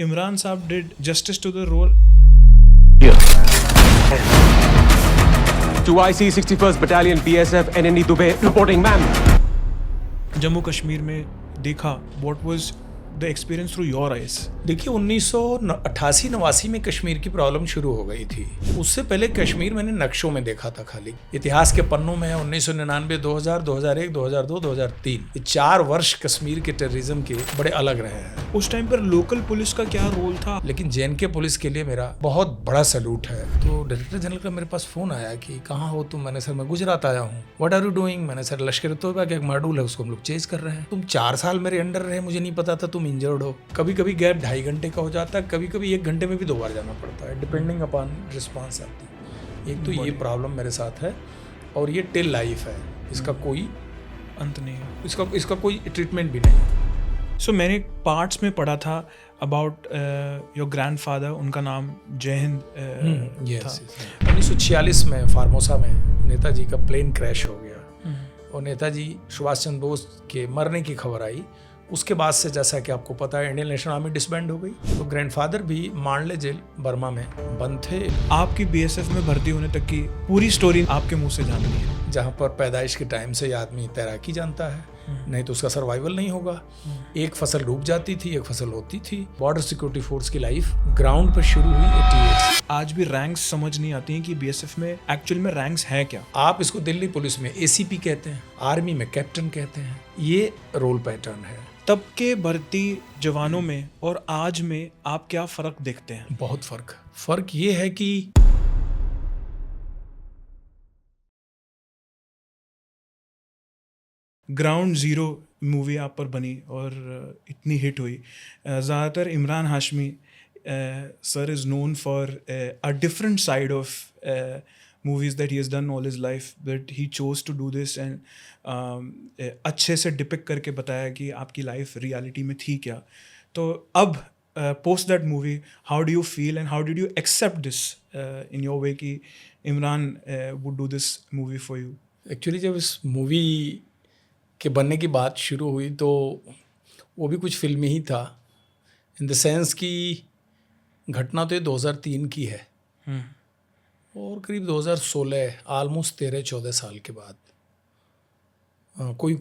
Imran Saab did justice to the role. To IC 61st Battalion BSF NND Dubey reporting, ma'am. Jammu Kashmir में देखा what was the experience through your eyes. देखिए 1988-89 में कश्मीर की problem शुरू हो गई थी। उससे पहले कश्मीर मैंने नक्शों में देखा था, खाली इतिहास के पन्नों में 1999, 2000, 2001, 2002, 2003 ये 4 वर्ष कश्मीर के टेररिज्म के बड़े अलग रहे हैं। उस टाइम पर लोकल पुलिस का क्या रोल था? लेकिन जेएनके पुलिस के लिए मेरा बहुत बड़ा सैल्यूट है। तो डायरेक्टर जनरल का मेरे पास फ़ोन आया कि कहाँ हो तुम? मैंने सर मैं गुजरात आया हूँ। What are you doing? मैंने सर लश्कर तोयबा का एक मॉड्यूल है उसको हम लोग चेज कर रहे हैं। तुम 4 साल मेरे अंडर रहे, मुझे नहीं पता था तुम इंजर्ड हो। कभी कभी गैप 2.5 घंटे का हो जाता है, कभी कभी 1 घंटे में भी 2 बार जाना पड़ता है, डिपेंडिंग अपॉन रिस्पॉन्स आती। एक तो ये प्रॉब्लम मेरे साथ है और ये टिल लाइफ है, इसका कोई अंत नहीं है, इसका कोई ट्रीटमेंट भी नहीं। सो मैंने पार्ट्स में पढ़ा था अबाउट योर ग्रैंडफादर, उनका नाम जय हिंद था। 1946 में फार्मोसा में नेताजी का प्लेन क्रैश हो गया और नेताजी सुभाष चंद्र बोस के मरने की खबर आई। उसके बाद से जैसा कि आपको पता है इंडियन नेशनल आर्मी डिसबैंड हो गई। तो ग्रैंडफादर भी मांडले जेल बर्मा में बंद थे। आपकी बीएसएफ में भर्ती होने तक की पूरी स्टोरी आपके मुंह से जाननी है। जहाँ पर पैदाइश के टाइम से आदमी तैराकी जानता है, नहीं तो उसका सर्वाइवल नहीं होगा। एक फसल डूब जाती थी, एक फसल होती थी। बॉर्डर सिक्योरिटी फोर्स की लाइफ ग्राउंड पर शुरू हुई 88 से। आज भी रैंक्स समझ नहीं आती हैं कि बीएसएफ में एक्चुअल में रैंक्स है क्या। आप इसको दिल्ली पुलिस में एसीपी कहते हैं, आर्मी में कैप्टन कहते हैं। ये रोल पैटर्न है। तब के भर्ती जवानों में और आज में आप क्या फ़र्क देखते हैं? बहुत फ़र्क ये है कि ग्राउंड ज़ीरो मूवी आप पर बनी और इतनी हिट हुई। ज़्यादातर Imran Hashmi sir is known for a different side of movies that he has done all his life, but he chose to do this and अच्छे से डिपिक्ट करके बताया कि आपकी लाइफ रियलिटी में थी क्या। तो अब post that movie how do you feel and how did you accept this in your way कि Imran would do this movie for you? Actually जब इस मूवी के बनने की बात शुरू हुई तो वो भी कुछ फिल्मी ही था, इन द सेंस कि घटना तो ये 2003 की है और करीब 2016 आलमोस्ट 13-14 साल के बाद कोई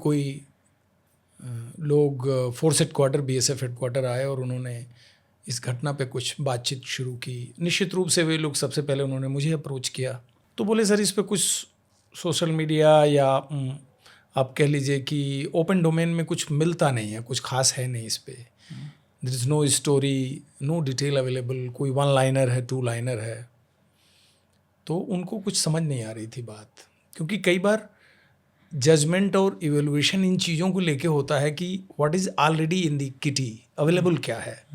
लोग फोर्स हेडक्वार्टर बीएसएफ हेडक्वार्टर आए और उन्होंने इस घटना पे कुछ बातचीत शुरू की। निश्चित रूप से वे लोग सबसे पहले उन्होंने मुझे अप्रोच किया। तो बोले सर इस पे कुछ सोशल मीडिया या आप कह लीजिए कि ओपन डोमेन में कुछ मिलता नहीं है, कुछ खास है नहीं इस पे। There is no story, no detail available, कोई 1 लाइनर है, 2 लाइनर है। तो उनको कुछ समझ नहीं आ रही थी बात, क्योंकि कई बार जजमेंट और इवेल्युएशन इन चीज़ों को लेके होता है कि what is already in the kitty, available क्या है।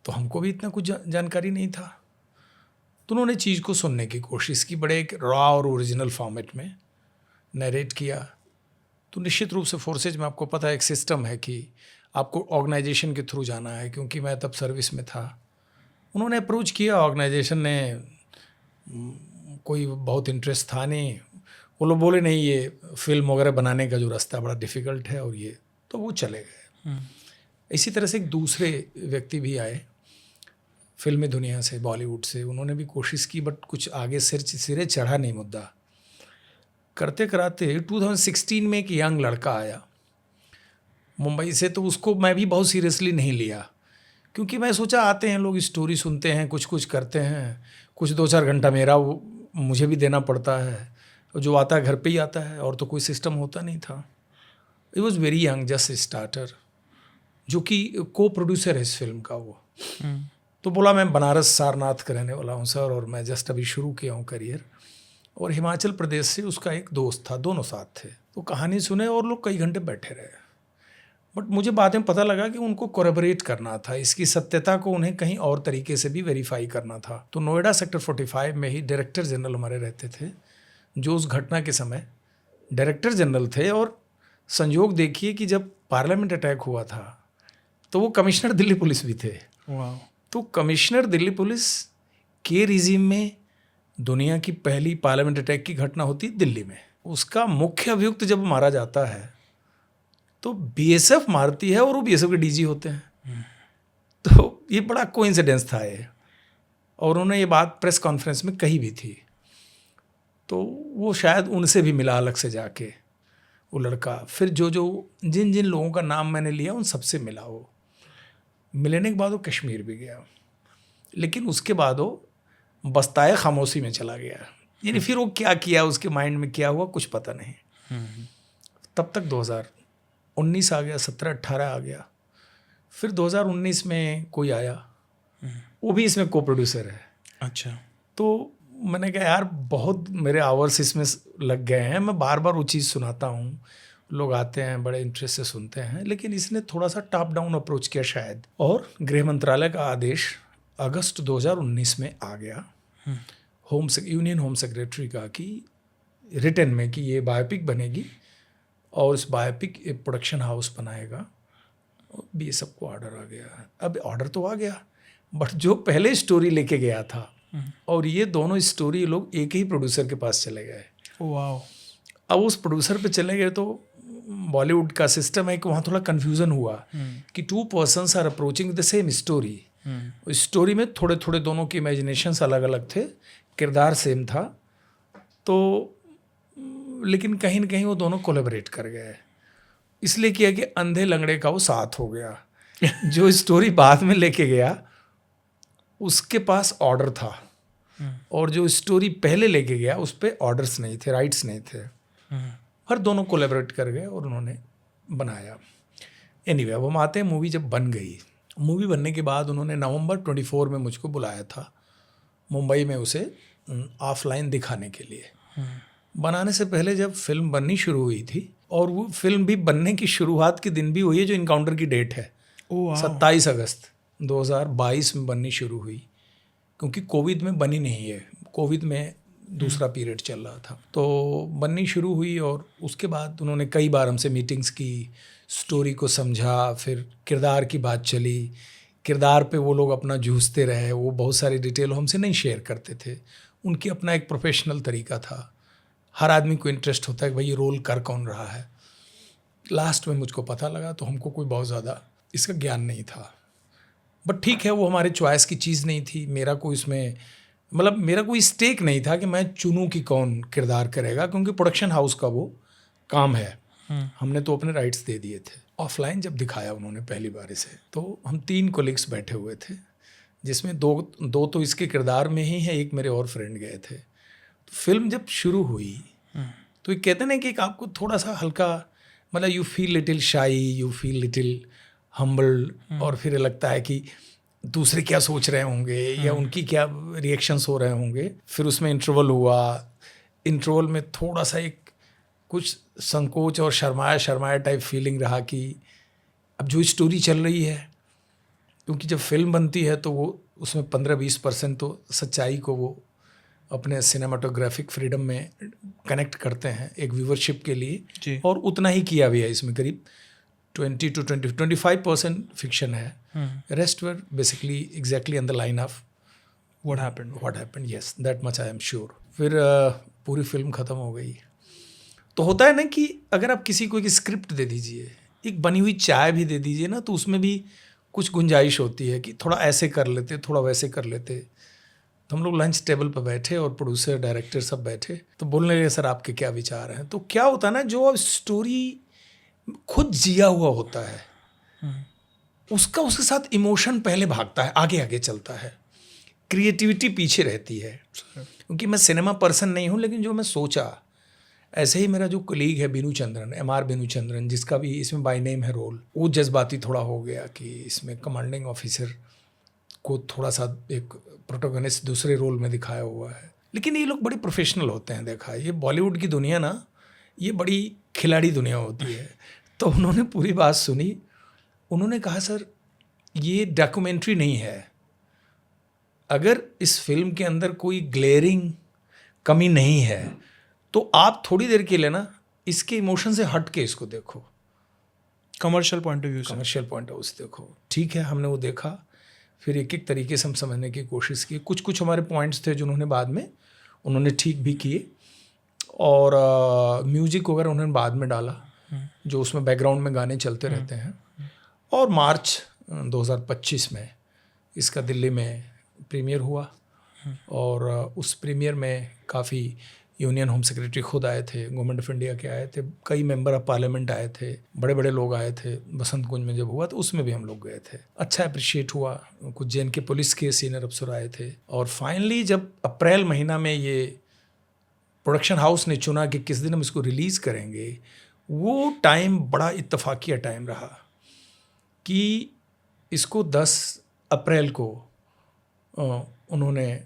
तो हमको भी इतना कुछ जानकारी नहीं था। तो उन्होंने चीज़ को सुनने की कोशिश की, बड़े एक रॉ और ओरिजिनल फॉर्मेट में नरेट किया। तो निश्चित रूप से फोर्सेज में आपको पता है एक सिस्टम है कि आपको ऑर्गेनाइजेशन के थ्रू जाना है, क्योंकि मैं तब सर्विस में था। उन्होंने अप्रोच किया, ऑर्गेनाइजेशन ने कोई बहुत इंटरेस्ट था नहीं। वो लोग बोले नहीं ये फिल्म वगैरह बनाने का जो रास्ता बड़ा डिफ़िकल्ट है और ये, तो वो चले गए। इसी तरह से एक दूसरे व्यक्ति भी आए फिल्मी दुनिया से, बॉलीवुड से। उन्होंने भी कोशिश की बट कुछ आगे सिरे चढ़ा नहीं मुद्दा। करते कराते 2016 में एक यंग लड़का आया मुंबई से, तो उसको मैं भी बहुत सीरियसली नहीं लिया, क्योंकि मैं सोचा आते हैं लोग, स्टोरी सुनते हैं, कुछ करते हैं, कुछ 2-4 घंटा मेरा मुझे भी देना पड़ता है, जो आता है घर पे ही आता है, और तो कोई सिस्टम होता नहीं था। It was very young, just starter, जो कि को प्रोड्यूसर है इस फिल्म का वो। तो बोला मैं बनारस सारनाथ का रहने वाला हूँ सर, और मैं जस्ट अभी शुरू किया हूँ करियर, और हिमाचल प्रदेश से उसका एक दोस्त था, दोनों साथ थे। तो कहानी सुने और लोग कई घंटे बैठे रहे, बट मुझे बाद में पता लगा कि उनको कोरेबोरेट करना था, इसकी सत्यता को उन्हें कहीं और तरीके से भी वेरीफाई करना था। तो नोएडा सेक्टर 45 में ही डायरेक्टर जनरल हमारे रहते थे, जो उस घटना के समय डायरेक्टर जनरल थे। और संयोग देखिए कि जब पार्लियामेंट अटैक हुआ था तो वो कमिश्नर दिल्ली पुलिस भी थे। तो कमिश्नर दिल्ली पुलिस के रिजीम में दुनिया की पहली पार्लियामेंट अटैक की घटना होती है दिल्ली में, उसका मुख्य अभियुक्त जब मारा जाता है तो बीएसएफ मारती है, और वो बीएसएफ के डीजी होते हैं। ये बड़ा कोइंसिडेंस था ये, और उन्होंने ये बात प्रेस कॉन्फ्रेंस में कही भी थी। तो वो शायद उनसे भी मिला अलग से जाके वो लड़का, फिर जिन जिन लोगों का नाम मैंने लिया उन सबसे मिला। वो मिलने के बाद वो कश्मीर भी गया, लेकिन उसके बाद वो बस्ताए खामोशी में चला गया। यानी फिर वो क्या किया, उसके माइंड में क्या हुआ कुछ पता नहीं। तब तक 2019 आ गया, 17-18 आ गया। फिर 2019 में कोई आया, वो भी इसमें को प्रोड्यूसर है। अच्छा। तो मैंने कहा यार बहुत मेरे आवर्स इसमें लग गए हैं, मैं बार बार वो चीज़ सुनाता हूँ, लोग आते हैं बड़े इंटरेस्ट से सुनते हैं, लेकिन इसने थोड़ा सा टॉप डाउन अप्रोच किया शायद। और गृह मंत्रालय का आदेश अगस्त 2019 में आ गया यूनियन होम सेक्रेटरी का कि रिटन में कि ये बायोपिक बनेगी और इस बायोपिक एक प्रोडक्शन हाउस बनाएगा। ये सबको ऑर्डर आ गया। अब ऑर्डर तो आ गया, बट जो पहले स्टोरी लेके गया था और ये दोनों स्टोरी लोग एक ही प्रोड्यूसर के पास चले गए। वाओ। अब उस प्रोड्यूसर पे चले गए तो बॉलीवुड का सिस्टम है कि वहाँ थोड़ा कन्फ्यूज़न हुआ कि 2 persons are approaching the same story. Story में थोड़े थोड़े दोनों के इमेजिनेशंस अलग अलग थे, किरदार सेम था, तो लेकिन कहीं ना कहीं वो दोनों कोलैबोरेट कर गए। इसलिए किया कि अंधे लंगड़े का वो साथ हो गया। जो स्टोरी बाद में लेके गया उसके पास ऑर्डर था, और जो स्टोरी पहले लेके गया उस पर ऑर्डर्स नहीं थे, राइट्स नहीं थे, हर दोनों कोलैबोरेट कर गए और उन्होंने बनाया। एनीवे, अब हम आते हैं मूवी जब बन गई। मूवी बनने के बाद उन्होंने नवंबर 24 में मुझको बुलाया था मुंबई में उसे ऑफलाइन दिखाने के लिए। बनाने से पहले जब फिल्म बननी शुरू हुई थी, और वो फिल्म भी बनने की शुरुआत के दिन भी वही है जो इनकाउंटर की डेट है, 27 अगस्त 2022 में बननी शुरू हुई, क्योंकि कोविड में बनी नहीं है, कोविड में दूसरा पीरियड चल रहा था। तो बननी शुरू हुई और उसके बाद उन्होंने कई बार हमसे मीटिंग्स की, स्टोरी को समझा, फिर किरदार की बात चली, किरदार पे वो लोग अपना जूझते रहे। वो बहुत सारी डिटेल हमसे नहीं शेयर करते थे, उनकी अपना एक प्रोफेशनल तरीका था। हर आदमी को इंटरेस्ट होता है कि भाई ये रोल कर कौन रहा है। लास्ट में मुझको पता लगा, तो हमको कोई बहुत ज़्यादा इसका ज्ञान नहीं था, बट ठीक है, वो हमारे चॉइस की चीज़ नहीं थी। मेरा कोई इसमें मतलब मेरा कोई स्टेक नहीं था कि मैं चुनूं कि कौन किरदार करेगा, क्योंकि प्रोडक्शन हाउस का वो काम है। हमने तो अपने राइट्स दे दिए थे। ऑफलाइन जब दिखाया उन्होंने पहली बार इसे, तो हम 3 कोलिग्स बैठे हुए थे, जिसमें दो तो इसके किरदार में ही है, एक मेरे और फ्रेंड गए थे। तो फिल्म जब शुरू हुई तो ये कहते ना कि आपको थोड़ा सा हल्का, मतलब यू फील लिटिल शाई, यू फील लिटिल हम्बल, और फिर लगता है कि दूसरे क्या सोच रहे होंगे या उनकी क्या रिएक्शंस हो रहे होंगे। फिर उसमें इंटरवल हुआ, इंटरवल में थोड़ा सा एक कुछ संकोच और शर्माया टाइप फीलिंग रहा कि अब जो स्टोरी चल रही है, क्योंकि जब फिल्म बनती है तो वो उसमें 15-20% तो सच्चाई को वो अपने सिनेमाटोग्राफिक फ्रीडम में कनेक्ट करते हैं एक व्यूवरशिप के लिए, और उतना ही किया भी है। इसमें करीब 20-25% फिक्शन है, rest were basically exactly on the line of what happened. Yes, that much I am sure. फिर पूरी फिल्म ख़त्म हो गई। तो होता है ना कि अगर आप किसी को एक स्क्रिप्ट दे दीजिए, एक बनी हुई चाय भी दे दीजिए ना, तो उसमें भी कुछ गुंजाइश होती है कि थोड़ा ऐसे कर लेते, थोड़ा वैसे कर लेते। तो हम लोग लंच टेबल पर बैठे और प्रोड्यूसर डायरेक्टर सब बैठे, तो बोलने लगे सर आपके क्या विचार हैं। तो क्या होता है ना, जो अब स्टोरी खुद जिया हुआ होता है उसका उसके साथ इमोशन पहले भागता है, आगे आगे चलता है, क्रिएटिविटी पीछे रहती है। क्योंकि मैं सिनेमा पर्सन नहीं हूँ, लेकिन जो मैं सोचा, ऐसे ही मेरा जो कलीग है बीनू चंद्रन, MR बीनू चंद्रन, जिसका भी इसमें बाय नेम है रोल, वो जज्बाती थोड़ा हो गया कि इसमें कमांडिंग ऑफिसर को थोड़ा सा एक प्रोटोगनिस्ट दूसरे रोल में दिखाया हुआ है। लेकिन ये लोग बड़े प्रोफेशनल होते हैं। देखा, ये बॉलीवुड की दुनिया ना, ये बड़ी खिलाड़ी दुनिया होती है। तो उन्होंने पूरी बात सुनी, उन्होंने कहा सर ये डॉक्यूमेंट्री नहीं है, अगर इस फिल्म के अंदर कोई ग्लेयरिंग कमी नहीं है तो आप थोड़ी देर के लिए ना इसके इमोशन से हट के इसको देखो, कमर्शियल पॉइंट ऑफ व्यू से देखो। ठीक है, हमने वो देखा, फिर एक एक तरीके से हम समझने की कोशिश की। कुछ हमारे पॉइंट्स थे जो उन्होंने बाद में उन्होंने ठीक भी किए, और म्यूजिक वगैरह उन्होंने बाद में डाला, जो उसमें बैकग्राउंड में गाने चलते रहते हैं। और मार्च 2025 में इसका दिल्ली में प्रीमियर हुआ और उस प्रीमियर में काफ़ी यूनियन होम सेक्रेटरी खुद आए थे, गवर्नमेंट ऑफ इंडिया के आए थे, कई मेंबर ऑफ पार्लियामेंट आए थे, बड़े बड़े लोग आए थे। बसंत कुंज में जब हुआ तो उसमें भी हम लोग गए थे। अच्छा अप्रिशिएट हुआ। कुछ JNK पुलिस के सीनियर अफसर आए थे और फाइनली जब अप्रैल महीना में ये प्रोडक्शन हाउस ने चुना कि किस दिन हम इसको रिलीज़ करेंगे, वो टाइम बड़ा इत्तफाकिया टाइम रहा कि इसको 10 अप्रैल को उन्होंने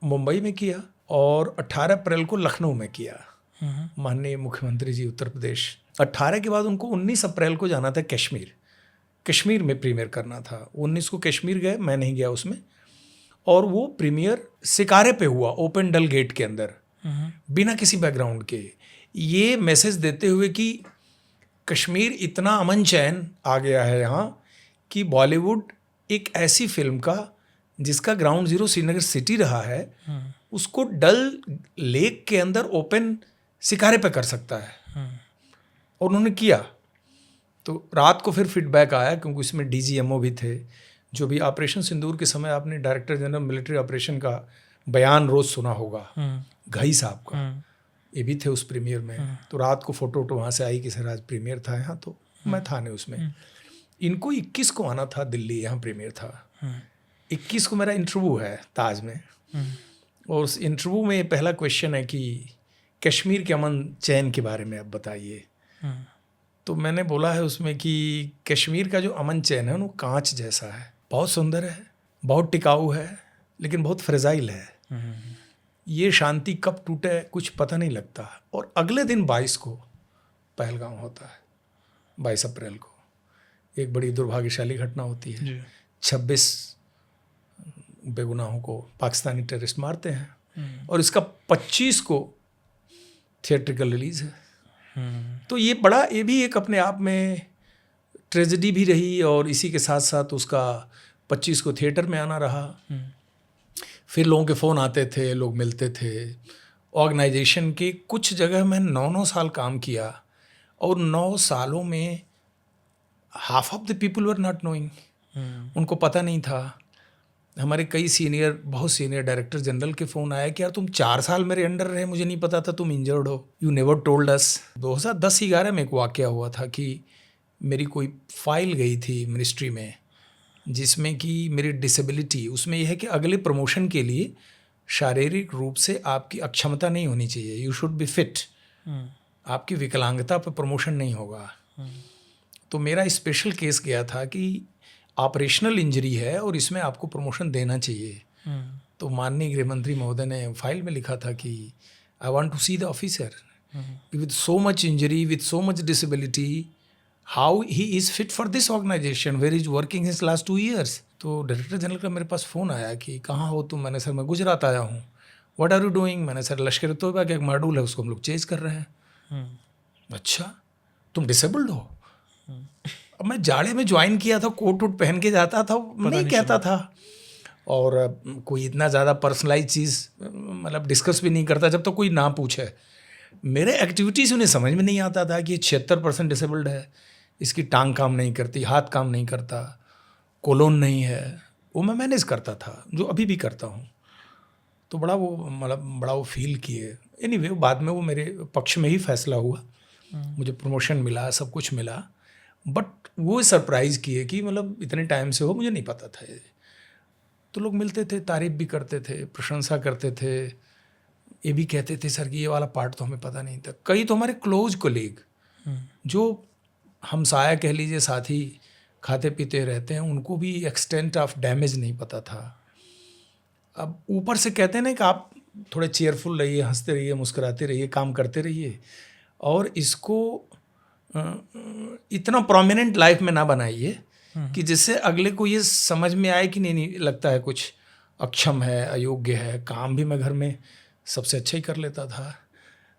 मुंबई में किया और 18 अप्रैल को लखनऊ में किया, माननीय मुख्यमंत्री जी उत्तर प्रदेश। 18 के बाद उनको 19 अप्रैल को जाना था कश्मीर में प्रीमियर करना था। 19 को कश्मीर गए, मैं नहीं गया उसमें, और वो प्रीमियर सिकारे पे हुआ, ओपन डल गेट के अंदर, बिना किसी बैकग्राउंड के, ये मैसेज देते हुए कि कश्मीर इतना अमन चैन आ गया है यहाँ कि बॉलीवुड एक ऐसी फिल्म का जिसका ग्राउंड जीरो श्रीनगर सिटी रहा है उसको डल लेक के अंदर ओपन सिकारे पे कर सकता है। और उन्होंने किया। तो रात को फिर फीडबैक आया, क्योंकि इसमें DGMO भी थे, जो भी ऑपरेशन सिंदूर के समय आपने डायरेक्टर जनरल मिलिट्री ऑपरेशन का बयान रोज़ सुना होगा, घई साहब का, ये भी थे उस प्रीमियर में। तो रात को फोटो वहाँ से आई कि सर आज प्रीमियर था यहाँ, तो मैं था नहीं उसमें। इनको 21 को आना था दिल्ली, यहाँ प्रीमियर था। 21 को मेरा इंटरव्यू है ताज में, और उस इंटरव्यू में पहला क्वेश्चन है कि कश्मीर के अमन चैन के बारे में आप बताइए। तो मैंने बोला है उसमें कि कश्मीर का जो अमन चैन है वो कांच जैसा है, बहुत सुंदर है, बहुत टिकाऊ है, लेकिन बहुत फ्रेजाइल है। ये शांति कब टूटे कुछ पता नहीं लगता। और अगले दिन 22 को पहलगाम होता है, 22 अप्रैल को एक बड़ी दुर्भाग्यशाली घटना होती है। 26 बेगुनाहों को पाकिस्तानी टेररिस्ट मारते हैं, और इसका 25 को थिएट्रिकल रिलीज़ है। तो ये भी एक अपने आप में ट्रेजेडी भी रही, और इसी के साथ साथ उसका 25 को थिएटर में आना रहा। फिर लोगों के फ़ोन आते थे, लोग मिलते थे। ऑर्गेनाइजेशन के कुछ जगह मैं 9 साल काम किया, और 9 सालों में half of the people were not knowing, उनको पता नहीं था। हमारे कई बहुत सीनियर डायरेक्टर जनरल के फ़ोन आया कि यार तुम 4 साल मेरे अंडर रहे, मुझे नहीं पता था तुम इंजर्ड हो, यू नेवर टोल्ड अस। 2010-11 में एक वाक़या हुआ था कि मेरी कोई फाइल गई थी मिनिस्ट्री में, जिसमें कि मेरी डिसेबिलिटी, उसमें यह है कि अगले प्रमोशन के लिए शारीरिक रूप से आपकी अक्षमता नहीं होनी चाहिए, यू शुड बी फिट, आपकी विकलांगता पर प्रमोशन नहीं होगा। तो मेरा स्पेशल केस गया था कि ऑपरेशनल इंजरी है और इसमें आपको प्रमोशन देना चाहिए। तो माननीय गृह मंत्री महोदय ने फाइल में लिखा था कि I want to see the officer with so much injury, with so much disability, how he is fit for this organization where is working his last 2 years। तो डायरेक्टर जनरल का मेरे पास फ़ोन आया कि कहाँ हो तुम? मैंने सर मैं गुजरात आया हूँ। What are you doing? मैंने सर लश्कर तोयबा का एक मॉड्यूल है उसको हम लोग चेज कर रहे हैं। अच्छा, तुम डिसेबल्ड हो? अब मैं जाड़े में ज्वाइन किया था, कोट वोट पहन के जाता था, नहीं कहता था, और कोई इतना ज़्यादा पर्सनलाइज चीज़ मतलब डिस्कस भी नहीं करता जब तक तो कोई ना पूछे। मेरे एक्टिविटीज़ उन्हें समझ में नहीं आता था कि 76% डिसेबल्ड है, इसकी टांग काम नहीं करती, हाथ काम नहीं करता, कोलोन नहीं है, वो मैं मैनेज करता था, जो अभी भी करता हूँ। तो बड़ा वो फील किए। एनीवे बाद में वो मेरे पक्ष में ही फैसला हुआ, मुझे प्रमोशन मिला, सब कुछ मिला। बट वो सरप्राइज़ किए कि मतलब इतने टाइम से हो, मुझे नहीं पता था ये। तो लोग मिलते थे, तारीफ़ भी करते थे, प्रशंसा करते थे, ये भी कहते थे सर कि ये वाला पार्ट तो हमें पता नहीं था। कई तो हमारे क्लोज कोलीग जो हमसाया कह लीजिए, साथी खाते पीते रहते हैं, उनको भी एक्सटेंट ऑफ डैमेज नहीं पता था। अब ऊपर से कहते हैं ना कि आप थोड़े चेयरफुल रहिए, हंसते रहिए, मुस्कुराते रहिए, काम करते रहिए, और इसको इतना प्रोमिनेंट लाइफ में ना बनाइए कि जिससे अगले को ये समझ में आए कि नहीं लगता है कुछ अक्षम है, अयोग्य है। काम भी मैं घर में सबसे अच्छा ही कर लेता था,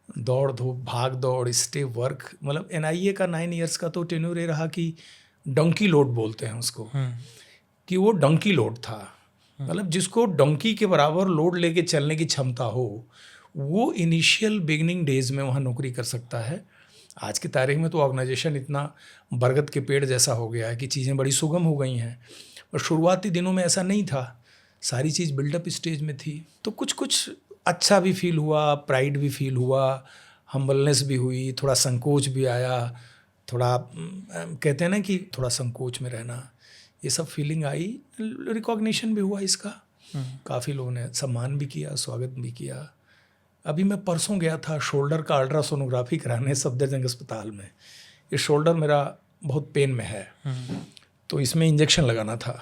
दौड़ धूप, भाग दौड़, स्टे वर्क। मतलब NIA का 9 years का तो टेन्योर ये रहा कि डंकी लोड बोलते हैं उसको, कि वो डंकी लोड था। मतलब जिसको डंकी के बराबर लोड लेके चलने की क्षमता हो, वो इनिशियल बिगनिंग डेज में वहाँ नौकरी कर सकता है। आज की तारीख में तो ऑर्गेनाइजेशन इतना बरगद के पेड़ जैसा हो गया है कि चीज़ें बड़ी सुगम हो गई हैं। और शुरुआती दिनों में ऐसा नहीं था, सारी चीज़ बिल्डअप स्टेज में थी। तो कुछ कुछ अच्छा भी फील हुआ, प्राइड भी फील हुआ, हम्बलनेस भी हुई, थोड़ा संकोच भी आया, थोड़ा कहते हैं ना कि थोड़ा संकोच में रहना, ये सब फीलिंग आई। रिकॉग्निशन भी हुआ इसका, काफ़ी लोगों ने सम्मान भी किया, स्वागत भी किया। अभी मैं परसों गया था शोल्डर का अल्ट्रासोनोग्राफी कराने सफदरजंग अस्पताल में। ये शोल्डर मेरा बहुत पेन में है, तो इसमें इंजेक्शन लगाना था।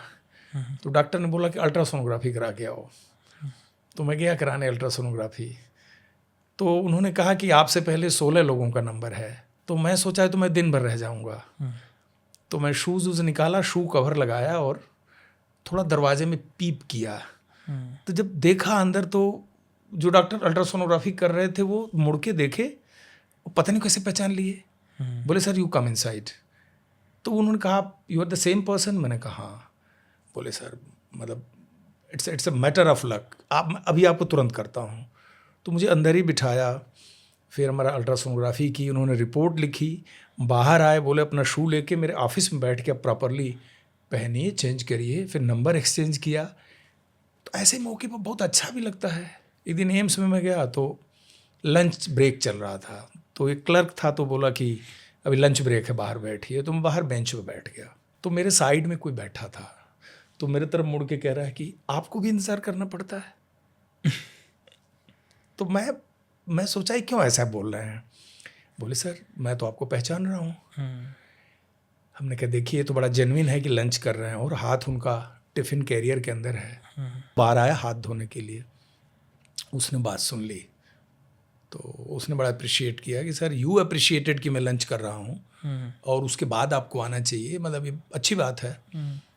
तो डॉक्टर ने बोला कि अल्ट्रासोनोग्राफी करा के आओ। तो मैं गया कराने अल्ट्रासोनोग्राफी। तो उन्होंने कहा कि आपसे पहले 16 लोगों का नंबर है। तो मैं सोचा तो मैं दिन भर रह जाऊंगा। तो मैं शूज़ वूज़ निकाला, शू कवर लगाया और थोड़ा दरवाजे में पीप किया। तो जब देखा अंदर, तो जो डॉक्टर अल्ट्रासोनोग्राफी कर रहे थे वो मुड़ के देखे, पता नहीं कैसे पहचान लिए। बोले सर यू कम इनसाइड। तो उन्होंने कहा you are the same person. मैंने कहा हाँ। बोले सर मतलब it's a matter of luck, आप अभी आपको तुरंत करता हूँ। तो मुझे अंदर ही बिठाया, फिर हमारा अल्ट्रासोनोग्राफी की, उन्होंने रिपोर्ट लिखी, बाहर आए, बोले अपना शू लेके मेरे ऑफिस में बैठ के आप प्रॉपरली पहनिए, चेंज करिए, फिर नंबर एक्सचेंज किया। तो ऐसे मौके पर बहुत अच्छा भी लगता है। एक दिन एम्स में मैं गया तो लंच ब्रेक चल रहा था, तो एक क्लर्क था तो बोला कि अभी लंच ब्रेक है, बाहर बैठिए। तो मैं बाहर बेंच पे बैठ गया, तो मेरे साइड में कोई बैठा था, तो मेरे तरफ मुड़ के कह रहा है कि आपको भी इंतज़ार करना पड़ता है। तो मैं सोचा ही क्यों ऐसा बोल रहे हैं। बोले सर मैं तो आपको पहचान रहा हूँ। हमने कहा देखिए तो बड़ा जेन्युइन है कि लंच कर रहे हैं, और हाथ उनका टिफ़िन कैरियर के अंदर है। बाहर आया हाथ धोने के लिए, उसने बात सुन ली, तो उसने बड़ा अप्रिशिएट किया कि सर यू अप्रिशिएटेड कि मैं लंच कर रहा हूँ और उसके बाद आपको आना चाहिए, मतलब ये अच्छी बात है।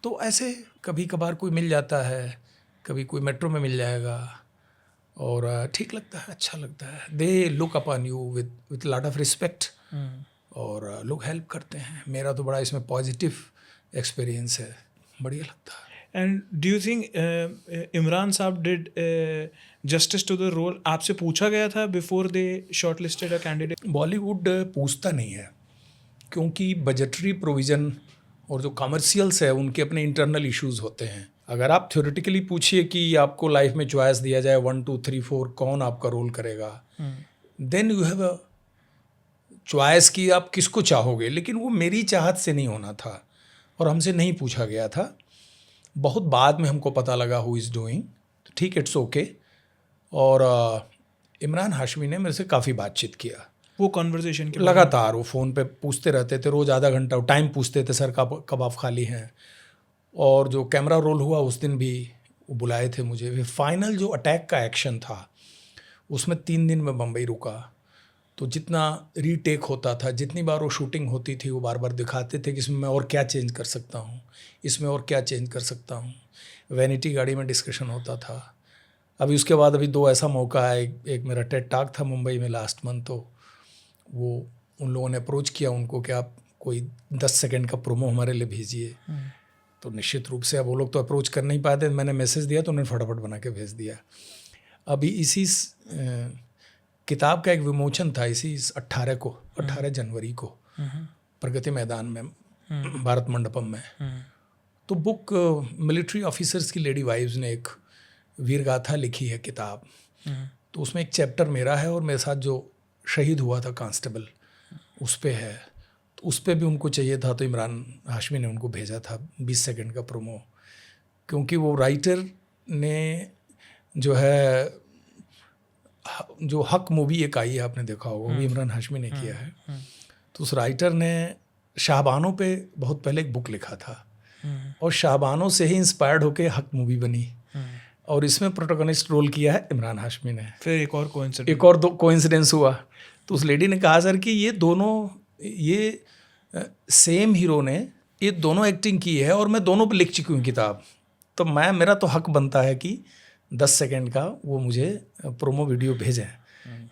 तो ऐसे कभी कभार कोई मिल जाता है, कभी कोई मेट्रो में मिल जाएगा, और ठीक लगता है, अच्छा लगता है। They look upon you with lot of respect, और लोग हेल्प करते हैं। मेरा तो बड़ा इसमें पॉजिटिव एक्सपीरियंस है, बढ़िया लगता है। And do you think Imran sahab did justice to the role? आपसे पूछा गया था before they shortlisted a candidate? Bollywood पूछता नहीं है, क्योंकि बजटरी प्रोविज़न और जो कमर्शियल्स है उनके अपने इंटरनल इश्यूज़ होते हैं। अगर आप थ्योरेटिकली पूछिए कि आपको लाइफ में चॉइस दिया जाए 1 2 3 4 कौन आपका रोल करेगा, then you have a choice कि आप किसको चाहोगे। लेकिन वो मेरी चाहत से नहीं होना था और हमसे नहीं पूछा गया था। बहुत बाद में हमको पता लगा हु इज़ डूइंग, ठीक, इट्स ओके। और इमरान हाशमी ने मेरे से काफ़ी बातचीत किया, वो कॉन्वर्जेशन के लगातार वो फ़ोन पे पूछते रहते थे, रोज़ आधा घंटा टाइम पूछते थे, सर कब आप खाली हैं। और जो कैमरा रोल हुआ उस दिन भी वो बुलाए थे मुझे। फाइनल जो अटैक का एक्शन था उसमें 3 दिन में बम्बई रुका, तो जितना रीटेक होता था, जितनी बार वो शूटिंग होती थी, वो बार बार दिखाते थे कि इसमें मैं और क्या चेंज कर सकता हूँ, इसमें और क्या चेंज कर सकता हूँ। वैनिटी गाड़ी में डिस्कशन होता था। अभी उसके बाद अभी 2 ऐसा मौका है, एक मेरा टेड टॉक था मुंबई में लास्ट मंथ, तो वो उन लोगों ने अप्रोच किया उनको कि आप कोई 10 सेकंड का प्रोमो हमारे लिए भेजिए। तो निश्चित रूप से अब वो लोग तो अप्रोच कर नहीं पाते, मैंने मैसेज दिया तो उन्होंने फटाफट बना के भेज दिया। अभी इसी किताब का एक विमोचन था इसी 18 जनवरी को प्रगति मैदान में, भारत मंडपम में। तो बुक मिलिट्री ऑफिसर्स की लेडी वाइव्स ने एक वीरगाथा लिखी है किताब, तो उसमें एक चैप्टर मेरा है और मेरे साथ जो शहीद हुआ था कांस्टेबल उस पे है। तो उस पे भी उनको चाहिए था, तो इमरान हाशमी ने उनको भेजा था 20 सेकंड का प्रोमो, क्योंकि वो राइटर ने जो है जो हक मूवी एक आई है, आपने देखा होगा, वो भी इमरान हाशमी ने किया है। तो उस राइटर ने शाहबानों पे बहुत पहले एक बुक लिखा था और शाहबानों से ही इंस्पायर्ड होके हक मूवी बनी, और इसमें प्रोटोगनिस्ट रोल किया है इमरान हाशमी ने। फिर एक और कोइंसिडेंस हुआ, तो उस लेडी ने कहा सर कि ये सेम हीरो ने ये दोनों एक्टिंग की है और मैं दोनों पे लिख चुकी हूँ किताब, तो मेरा तो हक बनता है कि 10 सेकंड का वो मुझे प्रोमो वीडियो भेजें।